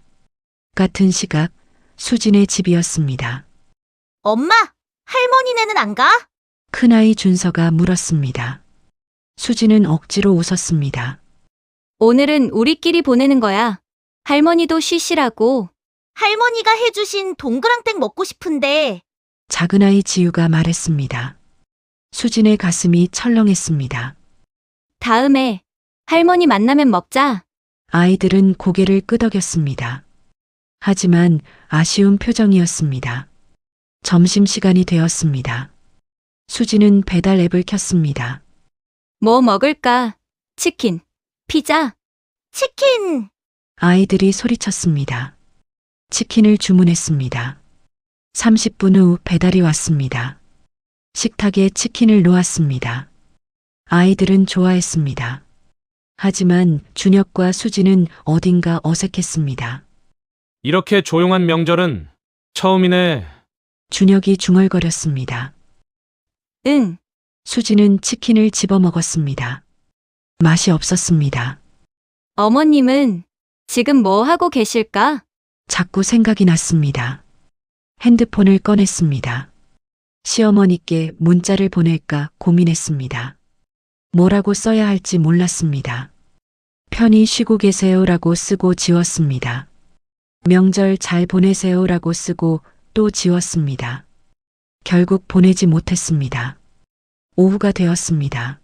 같은 시각 수진의 집이었습니다. 엄마, 할머니네는 안 가? 큰아이 준서가 물었습니다. 수진은 억지로 웃었습니다. 오늘은 우리끼리 보내는 거야. 할머니도 쉬시라고. 할머니가 해주신 동그랑땡 먹고 싶은데. 작은아이 지유가 말했습니다. 수진의 가슴이 철렁했습니다. 다음에 할머니 만나면 먹자. 아이들은 고개를 끄덕였습니다. 하지만 아쉬운 표정이었습니다. 점심시간이 되었습니다. 수진은 배달 앱을 켰습니다. 뭐 먹을까? 치킨, 피자. 치킨! 아이들이 소리쳤습니다. 치킨을 주문했습니다. 30분 후 배달이 왔습니다. 식탁에 치킨을 놓았습니다. 아이들은 좋아했습니다. 하지만 준혁과 수진은 어딘가 어색했습니다. 이렇게 조용한 명절은 처음이네. 준혁이 중얼거렸습니다. 응. 수진은 치킨을 집어먹었습니다. 맛이 없었습니다. 어머님은 지금 뭐 하고 계실까? 자꾸 생각이 났습니다. 핸드폰을 꺼냈습니다. 시어머니께 문자를 보낼까 고민했습니다. 뭐라고 써야 할지 몰랐습니다. 편히 쉬고 계세요라고 쓰고 지웠습니다. 명절 잘 보내세요라고 쓰고 또 지웠습니다. 결국 보내지 못했습니다. 오후가 되었습니다.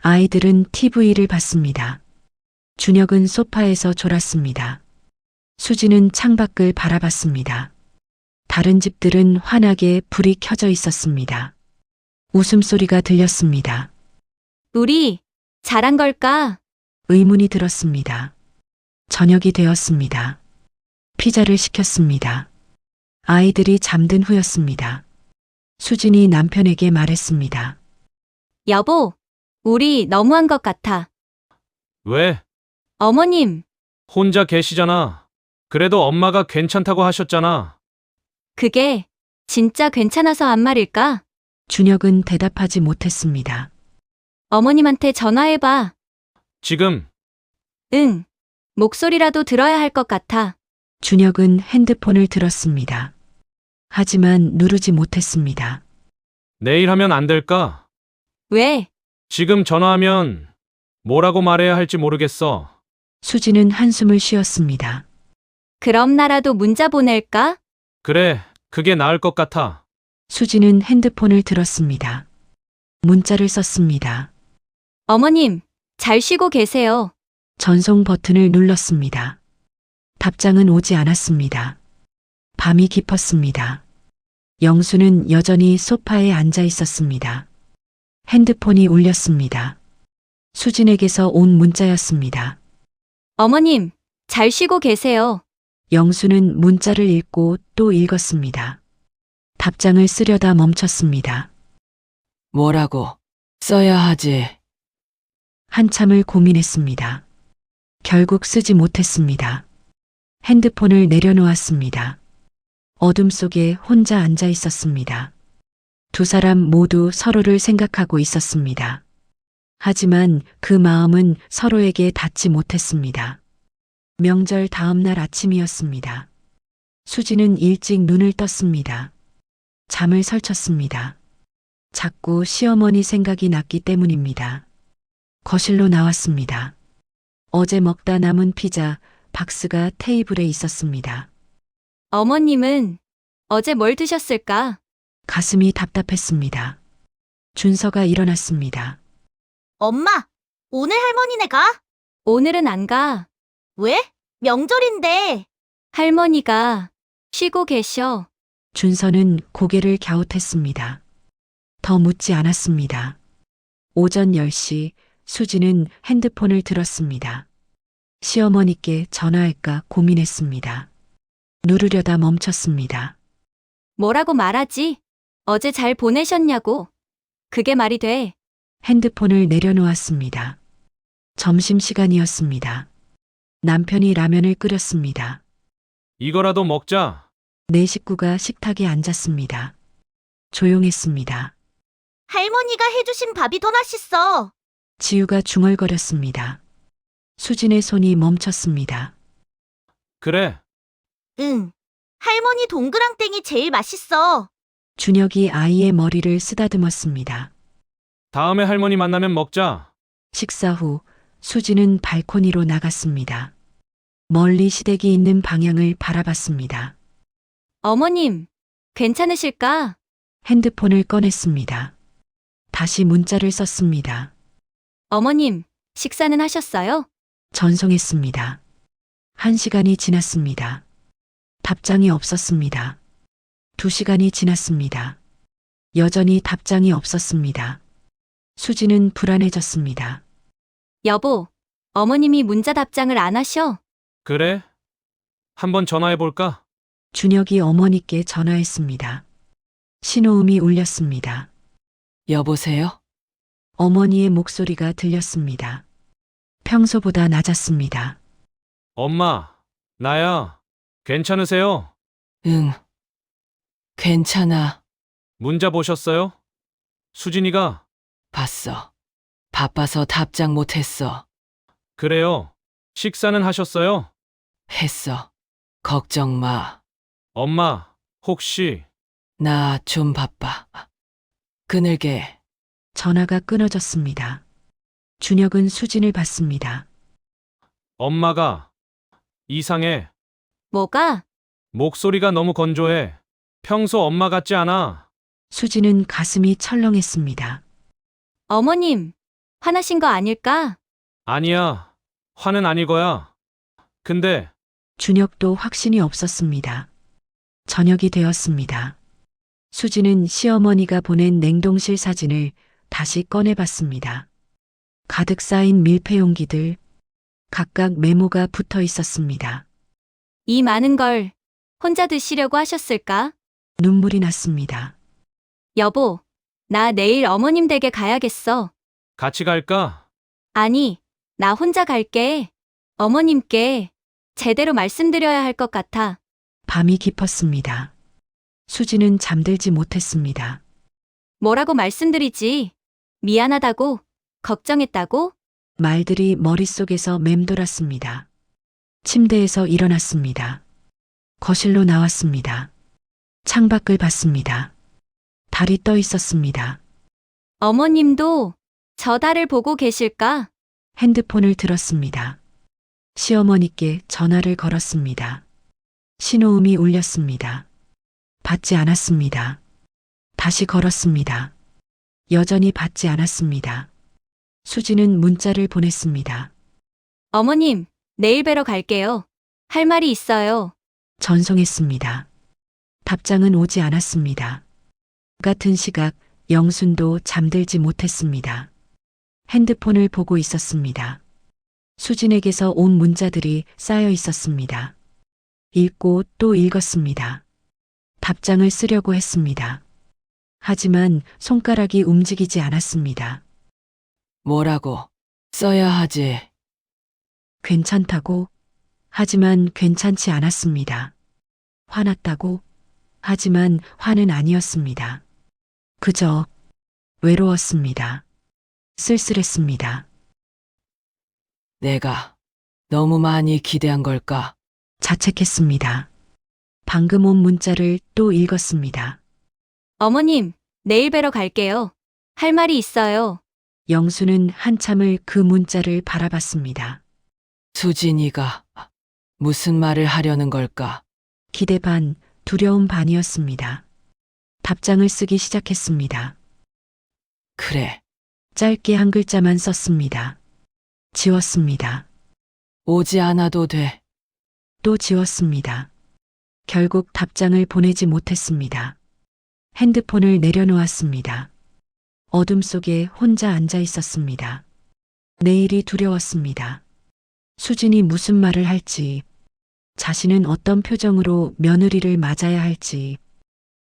아이들은 TV를 봤습니다. 준혁은 소파에서 졸았습니다. 수지는 창밖을 바라봤습니다. 다른 집들은 환하게 불이 켜져 있었습니다. 웃음소리가 들렸습니다. 우리 잘한 걸까? 의문이 들었습니다. 저녁이 되었습니다. 피자를 시켰습니다. 아이들이 잠든 후였습니다. 수진이 남편에게 말했습니다. 여보, 우리 너무한 것 같아. 왜? 어머님, 혼자 계시잖아. 그래도 엄마가 괜찮다고 하셨잖아. 그게 진짜 괜찮아서 한 말일까? 준혁은 대답하지 못했습니다. 어머님한테 전화해봐. 지금 응. 목소리라도 들어야 할 것 같아. 준혁은 핸드폰을 들었습니다. 하지만 누르지 못했습니다. 내일 하면 안 될까? 왜? 지금 전화하면 뭐라고 말해야 할지 모르겠어. 수지는 한숨을 쉬었습니다. 그럼 나라도 문자 보낼까? 그래, 그게 나을 것 같아. 수지는 핸드폰을 들었습니다. 문자를 썼습니다. 어머님, 잘 쉬고 계세요. 전송 버튼을 눌렀습니다. 답장은 오지 않았습니다. 밤이 깊었습니다. 영수는 여전히 소파에 앉아 있었습니다. 핸드폰이 울렸습니다. 수진에게서 온 문자였습니다. 어머님, 잘 쉬고 계세요. 영수는 문자를 읽고 또 읽었습니다. 답장을 쓰려다 멈췄습니다. 뭐라고 써야 하지? 한참을 고민했습니다. 결국 쓰지 못했습니다. 핸드폰을 내려놓았습니다. 어둠 속에 혼자 앉아 있었습니다. 두 사람 모두 서로를 생각하고 있었습니다. 하지만 그 마음은 서로에게 닿지 못했습니다. 명절 다음 날 아침이었습니다. 수지는 일찍 눈을 떴습니다. 잠을 설쳤습니다. 자꾸 시어머니 생각이 났기 때문입니다. 거실로 나왔습니다. 어제 먹다 남은 피자 박스가 테이블에 있었습니다. 어머님은 어제 뭘 드셨을까? 가슴이 답답했습니다. 준서가 일어났습니다. 엄마, 오늘 할머니네 가? 오늘은 안 가. 왜? 명절인데. 할머니가 쉬고 계셔. 준서는 고개를 갸웃했습니다. 더 묻지 않았습니다. 오전 10시 수지는 핸드폰을 들었습니다. 시어머니께 전화할까 고민했습니다. 누르려다 멈췄습니다. 뭐라고 말하지? 어제 잘 보내셨냐고. 그게 말이 돼. 핸드폰을 내려놓았습니다. 점심시간이었습니다. 남편이 라면을 끓였습니다. 이거라도 먹자. 네 식구가 식탁에 앉았습니다. 조용했습니다. 할머니가 해주신 밥이 더 맛있어. 지우가 중얼거렸습니다. 수진의 손이 멈췄습니다. 그래, 응. 할머니 동그랑땡이 제일 맛있어. 준혁이 아이의 머리를 쓰다듬었습니다. 다음에 할머니 만나면 먹자. 식사 후 수지는 발코니로 나갔습니다. 멀리 시댁이 있는 방향을 바라봤습니다. 어머님, 괜찮으실까? 핸드폰을 꺼냈습니다. 다시 문자를 썼습니다. 어머님, 식사는 하셨어요? 전송했습니다. 1시간이 지났습니다. 답장이 없었습니다. 2시간이 지났습니다. 여전히 답장이 없었습니다. 수지는 불안해졌습니다. 여보, 어머님이 문자 답장을 안 하셔? 그래? 한번 전화해볼까? 준혁이 어머니께 전화했습니다. 신호음이 울렸습니다. 여보세요? 어머니의 목소리가 들렸습니다. 평소보다 낮았습니다. 엄마, 나야. 괜찮으세요? 응. 괜찮아. 문자 보셨어요? 수진이가? 봤어. 바빠서 답장 못했어. 그래요. 식사는 하셨어요? 했어. 걱정 마. 엄마, 혹시 나 좀 바빠. 그늘게. 전화가 끊어졌습니다. 준혁은 수진을 봤습니다. 엄마가 이상해. 뭐가? 목소리가 너무 건조해. 평소 엄마 같지 않아. 수지는 가슴이 철렁했습니다. 어머님, 화나신 거 아닐까? 아니야. 화는 아닐 거야. 근데 준혁도 확신이 없었습니다. 저녁이 되었습니다. 수지는 시어머니가 보낸 냉동실 사진을 다시 꺼내봤습니다. 가득 쌓인 밀폐 용기들, 각각 메모가 붙어 있었습니다. 이 많은 걸 혼자 드시려고 하셨을까? 눈물이 났습니다. 여보, 나 내일 어머님 댁에 가야겠어. 같이 갈까? 아니, 나 혼자 갈게. 어머님께 제대로 말씀드려야 할 것 같아. 밤이 깊었습니다. 수지는 잠들지 못했습니다. 뭐라고 말씀드리지? 미안하다고? 걱정했다고? 말들이 머릿속에서 맴돌았습니다. 침대에서 일어났습니다. 거실로 나왔습니다. 창밖을 봤습니다. 달이 떠 있었습니다. 어머님도 저 달을 보고 계실까? 핸드폰을 들었습니다. 시어머니께 전화를 걸었습니다. 신호음이 울렸습니다. 받지 않았습니다. 다시 걸었습니다. 여전히 받지 않았습니다. 수지는 문자를 보냈습니다. 어머님, 내일 뵈러 갈게요. 할 말이 있어요. 전송했습니다. 답장은 오지 않았습니다. 같은 시각 영순도 잠들지 못했습니다. 핸드폰을 보고 있었습니다. 수진에게서 온 문자들이 쌓여 있었습니다. 읽고 또 읽었습니다. 답장을 쓰려고 했습니다. 하지만 손가락이 움직이지 않았습니다. 뭐라고 써야 하지? 괜찮다고? 하지만 괜찮지 않았습니다. 화났다고? 하지만 화는 아니었습니다. 그저 외로웠습니다. 쓸쓸했습니다. 내가 너무 많이 기대한 걸까? 자책했습니다. 방금 온 문자를 또 읽었습니다. 어머님, 내일 뵈러 갈게요. 할 말이 있어요. 영수는 한참을 그 문자를 바라봤습니다. 수진이가 무슨 말을 하려는 걸까? 기대 반, 두려움 반이었습니다. 답장을 쓰기 시작했습니다. 그래, 짧게 한 글자만 썼습니다. 지웠습니다. 오지 않아도 돼. 또 지웠습니다. 결국 답장을 보내지 못했습니다. 핸드폰을 내려놓았습니다. 어둠 속에 혼자 앉아 있었습니다. 내일이 두려웠습니다. 수진이 무슨 말을 할지, 자신은 어떤 표정으로 며느리를 맞아야 할지,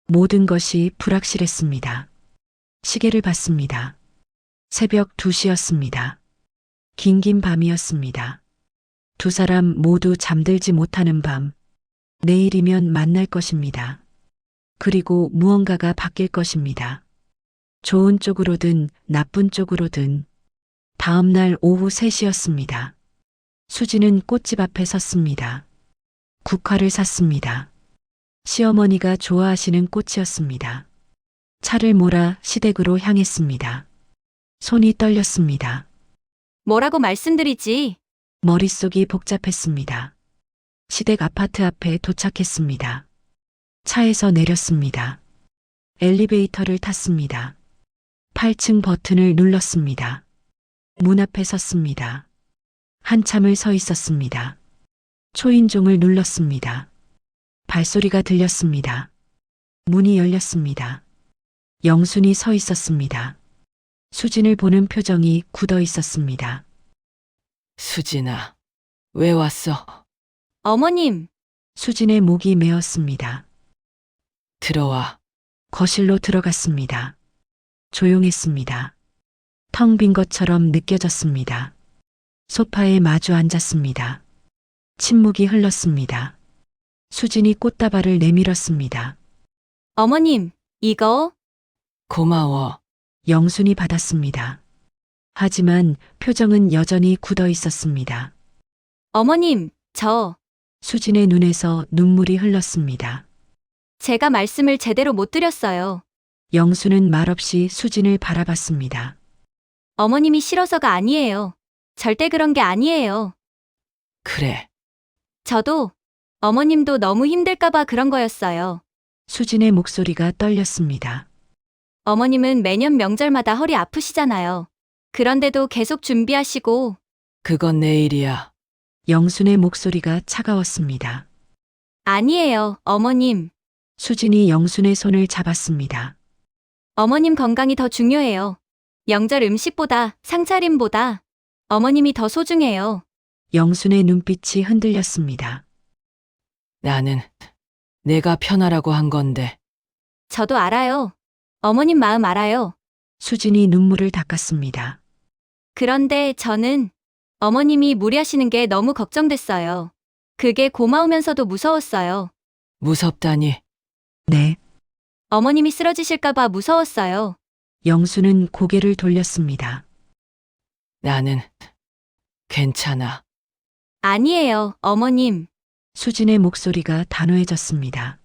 모든 것이 불확실했습니다. 시계를 봤습니다. 새벽 2시였습니다. 긴긴 밤이었습니다. 두 사람 모두 잠들지 못하는 밤, 내일이면 만날 것입니다. 그리고 무언가가 바뀔 것입니다. 좋은 쪽으로든 나쁜 쪽으로든. 다음 날 오후 3시였습니다. 수지는 꽃집 앞에 섰습니다. 국화를 샀습니다. 시어머니가 좋아하시는 꽃이었습니다. 차를 몰아 시댁으로 향했습니다. 손이 떨렸습니다. 뭐라고 말씀드리지? 머릿속이 복잡했습니다. 시댁 아파트 앞에 도착했습니다. 차에서 내렸습니다. 엘리베이터를 탔습니다. 8층 버튼을 눌렀습니다. 문 앞에 섰습니다. 한참을 서 있었습니다. 초인종을 눌렀습니다. 발소리가 들렸습니다. 문이 열렸습니다. 영순이 서 있었습니다. 수진을 보는 표정이 굳어 있었습니다. 수진아, 왜 왔어? 어머님, 수진의 목이 메었습니다. 들어와. 거실로 들어갔습니다. 조용했습니다. 텅 빈 것처럼 느껴졌습니다. 소파에 마주 앉았습니다. 침묵이 흘렀습니다. 수진이 꽃다발을 내밀었습니다. 어머님, 이거 고마워. 영순이 받았습니다. 하지만 표정은 여전히 굳어 있었습니다. 어머님, 저 수진의 눈에서 눈물이 흘렀습니다. 제가 말씀을 제대로 못 드렸어요. 영수는 말없이 수진을 바라봤습니다. 어머님이 싫어서가 아니에요. 절대 그런 게 아니에요. 그래, 저도 어머님도 너무 힘들까봐 그런 거였어요. 수진의 목소리가 떨렸습니다. 어머님은 매년 명절마다 허리 아프시잖아요. 그런데도 계속 준비하시고 그건 내일이야. 영순의 목소리가 차가웠습니다. 아니에요, 어머님. 수진이 영순의 손을 잡았습니다. 어머님 건강이 더 중요해요. 명절 음식보다, 상차림보다 어머님이 더 소중해요. 영순의 눈빛이 흔들렸습니다. 나는 내가 편하라고 한 건데. 저도 알아요. 어머님 마음 알아요. 수진이 눈물을 닦았습니다. 그런데 저는 어머님이 무리하시는 게 너무 걱정됐어요. 그게 고마우면서도 무서웠어요. 무섭다니. 네. 어머님이 쓰러지실까봐 무서웠어요. 영수는 고개를 돌렸습니다. 나는 괜찮아. 아니에요, 어머님. 수진의 목소리가 단호해졌습니다.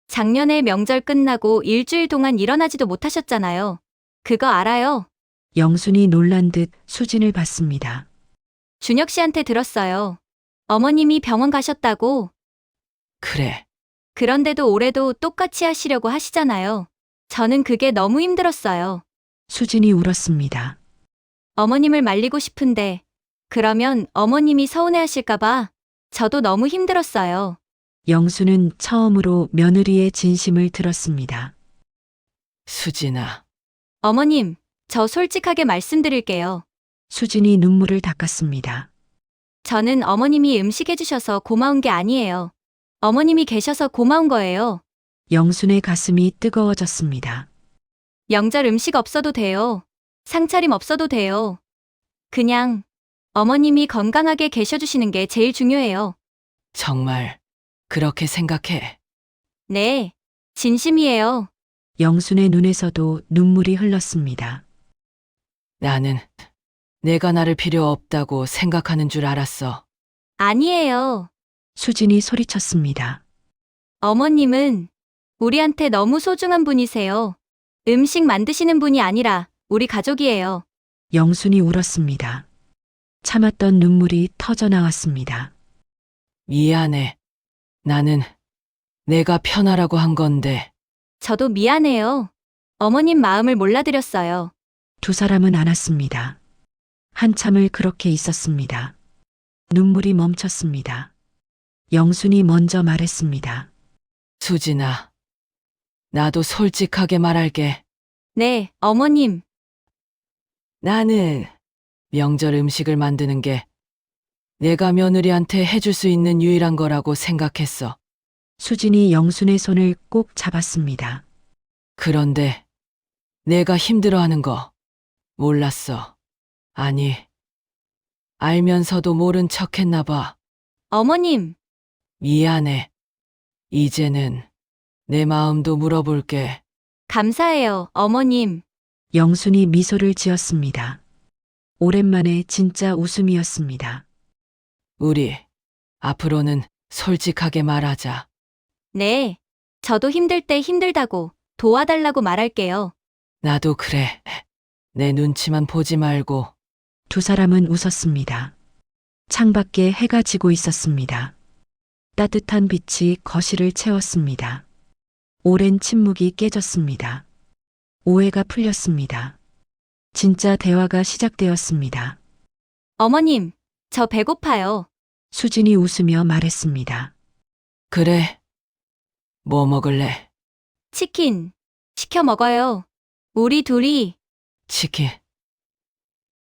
작년에 명절 끝나고 일주일 동안 일어나지도 못하셨잖아요. 그거 알아요. 영순이 놀란 듯 수진을 봤습니다. 준혁 씨한테 들었어요. 어머님이 병원 가셨다고. 그래. 그런데도 올해도 똑같이 하시려고 하시잖아요. 저는 그게 너무 힘들었어요. 수진이 울었습니다. 어머님을 말리고 싶은데, 그러면 어머님이 서운해하실까봐 저도 너무 힘들었어요. 영수는 처음으로 며느리의 진심을 들었습니다. 수진아. 어머님, 저 솔직하게 말씀드릴게요. 수진이 눈물을 닦았습니다. 저는 어머님이 음식 해주셔서 고마운 게 아니에요. 어머님이 계셔서 고마운 거예요. 영순의 가슴이 뜨거워졌습니다. 명절 음식 없어도 돼요. 상차림 없어도 돼요. 그냥 어머님이 건강하게 계셔주시는 게 제일 중요해요. 정말 그렇게 생각해. 네, 진심이에요. 영순의 눈에서도 눈물이 흘렀습니다. 나는 내가 나를 필요 없다고 생각하는 줄 알았어. 아니에요. 수진이 소리쳤습니다. 어머님은 우리한테 너무 소중한 분이세요. 음식 만드시는 분이 아니라 우리 가족이에요. 영순이 울었습니다. 참았던 눈물이 터져 나왔습니다. 미안해. 나는 내가 편하라고 한 건데. 저도 미안해요. 어머님 마음을 몰라드렸어요. 두 사람은 안았습니다. 한참을 그렇게 있었습니다. 눈물이 멈췄습니다. 영순이 먼저 말했습니다. 수진아. 나도 솔직하게 말할게. 네, 어머님. 나는 명절 음식을 만드는 게 내가 며느리한테 해줄 수 있는 유일한 거라고 생각했어. 수진이 영순의 손을 꼭 잡았습니다. 그런데 내가 힘들어하는 거 몰랐어. 아니, 알면서도 모른 척 했나 봐. 어머님, 미안해. 이제는 내 마음도 물어볼게. 감사해요, 어머님. 영순이 미소를 지었습니다. 오랜만에 진짜 웃음이었습니다. 우리 앞으로는 솔직하게 말하자. 네, 저도 힘들 때 힘들다고 도와달라고 말할게요. 나도 그래. 내 눈치만 보지 말고. 두 사람은 웃었습니다. 창밖에 해가 지고 있었습니다. 따뜻한 빛이 거실을 채웠습니다. 오랜 침묵이 깨졌습니다. 오해가 풀렸습니다. 진짜 대화가 시작되었습니다. 어머님, 저 배고파요. 수진이 웃으며 말했습니다. 그래. 뭐 먹을래? 치킨 시켜 먹어요. 우리 둘이. 치킨.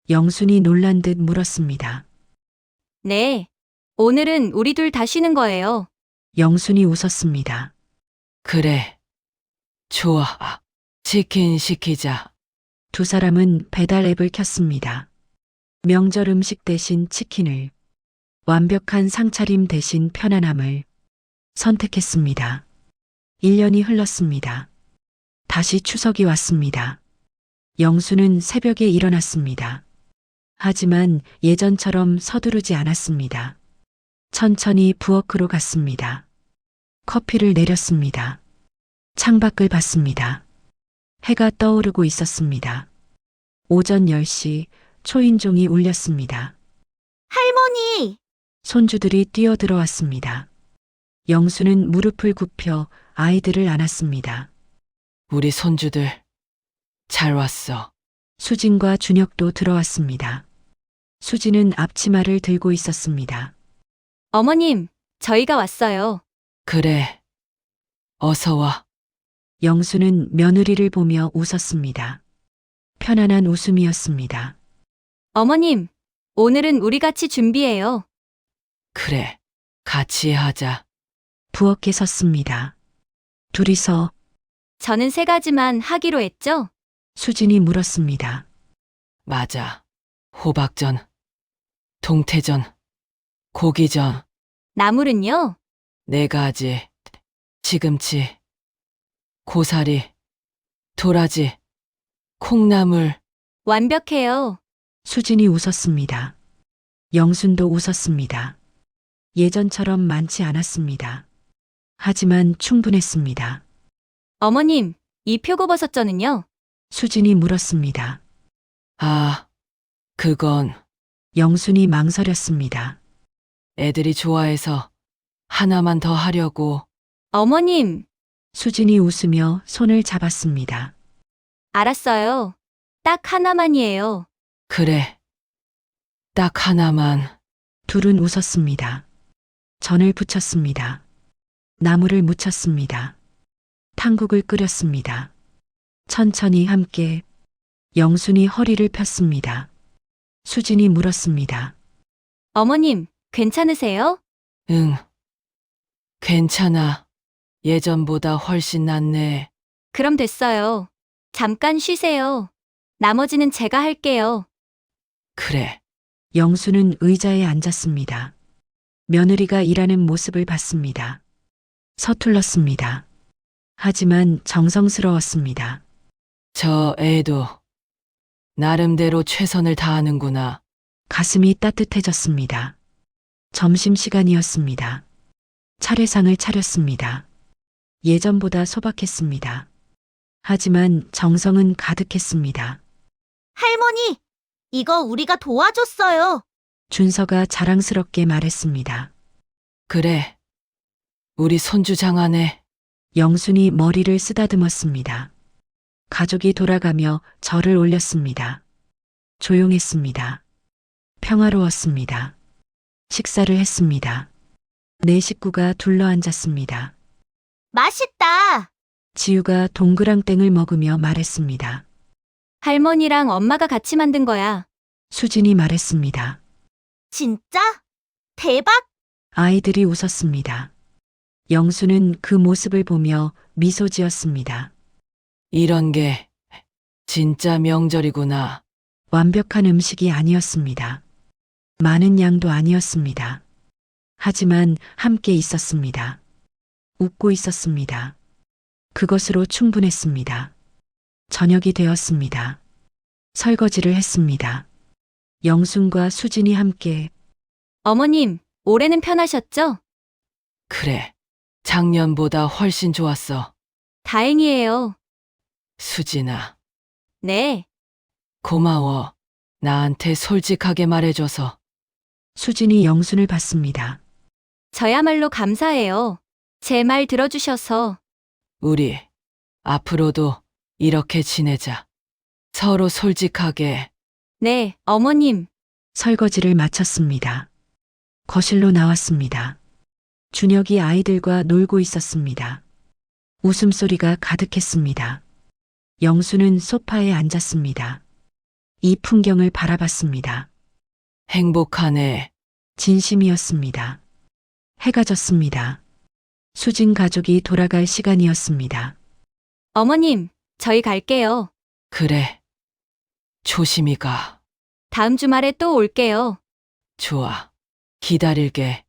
영순이 놀란 듯 물었습니다. 네, 오늘은 우리 둘 다 쉬는 거예요. 영순이 웃었습니다. 그래. 좋아. 치킨 시키자. 두 사람은 배달 앱을 켰습니다. 명절 음식 대신 치킨을, 완벽한 상차림 대신 편안함을 선택했습니다. 1년이 흘렀습니다. 다시 추석이 왔습니다. 영수는 새벽에 일어났습니다. 하지만 예전처럼 서두르지 않았습니다. 천천히 부엌으로 갔습니다. 커피를 내렸습니다. 창밖을 봤습니다. 해가 떠오르고 있었습니다. 오전 10시 초인종이 울렸습니다. 할머니! 손주들이 뛰어들어왔습니다. 영수는 무릎을 굽혀 아이들을 안았습니다. 우리 손주들 잘 왔어. 수진과 준혁도 들어왔습니다. 수진은 앞치마를 들고 있었습니다. 어머님, 저희가 왔어요. 그래. 어서 와. 영수는 며느리를 보며 웃었습니다. 편안한 웃음이었습니다. 어머님, 오늘은 우리 같이 준비해요. 그래, 같이 하자. 부엌에 섰습니다. 둘이서 저는 3가지만 하기로 했죠? 수진이 물었습니다. 맞아. 호박전, 동태전, 고기전, 나물은요? 4가지, 시금치, 고사리, 도라지, 콩나물. 완벽해요. 수진이 웃었습니다. 영순도 웃었습니다. 예전처럼 많지 않았습니다. 하지만 충분했습니다. 어머님, 이 표고버섯전은요? 수진이 물었습니다. 아, 그건 영순이 망설였습니다. 애들이 좋아해서 하나만 더 하려고. 어머님, 수진이 웃으며 손을 잡았습니다. 알았어요. 딱 하나만이에요. 그래, 딱 하나만. 둘은 웃었습니다. 전을 부쳤습니다. 나물을 무쳤습니다. 탕국을 끓였습니다. 천천히 함께 영순이 허리를 폈습니다. 수진이 물었습니다. 어머님, 괜찮으세요? 응, 괜찮아. 예전보다 훨씬 낫네. 그럼 됐어요. 잠깐 쉬세요. 나머지는 제가 할게요. 그래, 영수는 의자에 앉았습니다. 며느리가 일하는 모습을 봤습니다. 서툴렀습니다. 하지만 정성스러웠습니다. 저 애도 나름대로 최선을 다하는구나. 가슴이 따뜻해졌습니다. 점심시간이었습니다. 차례상을 차렸습니다. 예전보다 소박했습니다. 하지만 정성은 가득했습니다. 할머니, 이거 우리가 도와줬어요. 준서가 자랑스럽게 말했습니다. 그래, 우리 손주 장하네. 영순이 머리를 쓰다듬었습니다. 가족이 돌아가며 절을 올렸습니다. 조용했습니다. 평화로웠습니다. 식사를 했습니다. 4식구가 둘러앉았습니다. 맛있다. 지우가 동그랑땡을 먹으며 말했습니다. 할머니랑 엄마가 같이 만든 거야. 수진이 말했습니다. 진짜? 대박. 아이들이 웃었습니다. 영수는 그 모습을 보며 미소 지었습니다. 이런 게 진짜 명절이구나. 완벽한 음식이 아니었습니다. 많은 양도 아니었습니다. 하지만 함께 있었습니다. 웃고 있었습니다. 그것으로 충분했습니다. 저녁이 되었습니다. 설거지를 했습니다. 영순과 수진이 함께 어머님, 올해는 편하셨죠? 그래, 작년보다 훨씬 좋았어. 다행이에요. 수진아, 네, 고마워. 나한테 솔직하게 말해줘서. 수진이 영순을 봤습니다. 저야말로 감사해요. 제 말 들어주셔서. 우리 앞으로도 이렇게 지내자. 서로 솔직하게. 네, 어머님. 설거지를 마쳤습니다. 거실로 나왔습니다. 준혁이 아이들과 놀고 있었습니다. 웃음소리가 가득했습니다. 영수는 소파에 앉았습니다. 이 풍경을 바라봤습니다. 행복하네. 진심이었습니다. 해가 졌습니다. 수진 가족이 돌아갈 시간이었습니다. 어머님, 저희 갈게요. 그래. 조심히 가. 다음 주말에 또 올게요. 좋아. 기다릴게.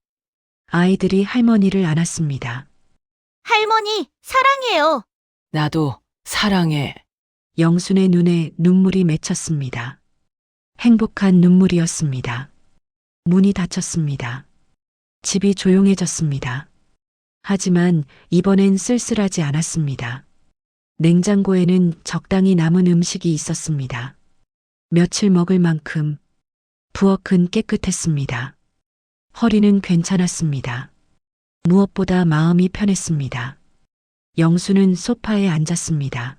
아이들이 할머니를 안았습니다. 할머니, 사랑해요. 나도 사랑해. 영순의 눈에 눈물이 맺혔습니다. 행복한 눈물이었습니다. 문이 닫혔습니다. 집이 조용해졌습니다. 하지만 이번엔 쓸쓸하지 않았습니다. 냉장고에는 적당히 남은 음식이 있었습니다. 며칠 먹을 만큼. 부엌은 깨끗했습니다. 허리는 괜찮았습니다. 무엇보다 마음이 편했습니다. 영수는 소파에 앉았습니다.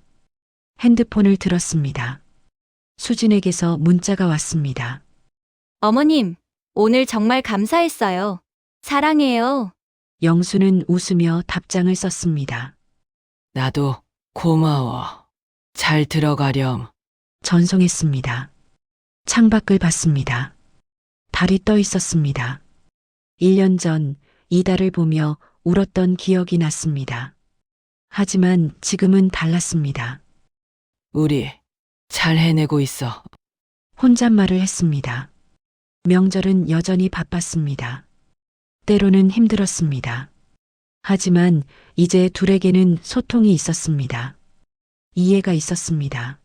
핸드폰을 들었습니다. 수진에게서 문자가 왔습니다. 어머님, 오늘 정말 감사했어요. 사랑해요. 영수는 웃으며 답장을 썼습니다. 나도 고마워. 잘 들어가렴. 전송했습니다. 창밖을 봤습니다. 달이 떠 있었습니다. 1년 전 이 달을 보며 울었던 기억이 났습니다. 하지만 지금은 달랐습니다. 우리 잘 해내고 있어. 혼잣말을 했습니다. 명절은 여전히 바빴습니다. 때로는 힘들었습니다. 하지만 이제 둘에게는 소통이 있었습니다. 이해가 있었습니다.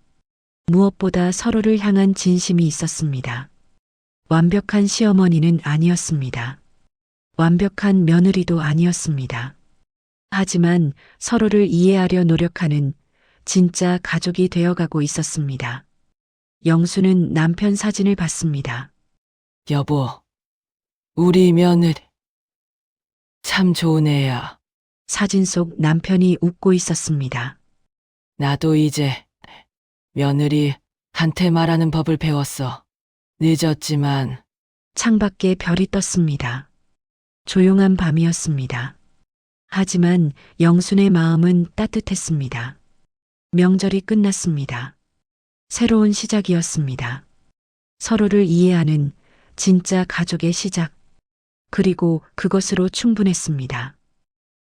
무엇보다 서로를 향한 진심이 있었습니다. 완벽한 시어머니는 아니었습니다. 완벽한 며느리도 아니었습니다. 하지만 서로를 이해하려 노력하는 진짜 가족이 되어가고 있었습니다. 영수는 남편 사진을 봤습니다. 여보, 우리 며느리 참 좋은 애야. 사진 속 남편이 웃고 있었습니다. 나도 이제 며느리한테 말하는 법을 배웠어. 늦었지만 창밖에 별이 떴습니다. 조용한 밤이었습니다. 하지만 영순의 마음은 따뜻했습니다. 명절이 끝났습니다. 새로운 시작이었습니다. 서로를 이해하는 진짜 가족의 시작. 그리고 그것으로 충분했습니다.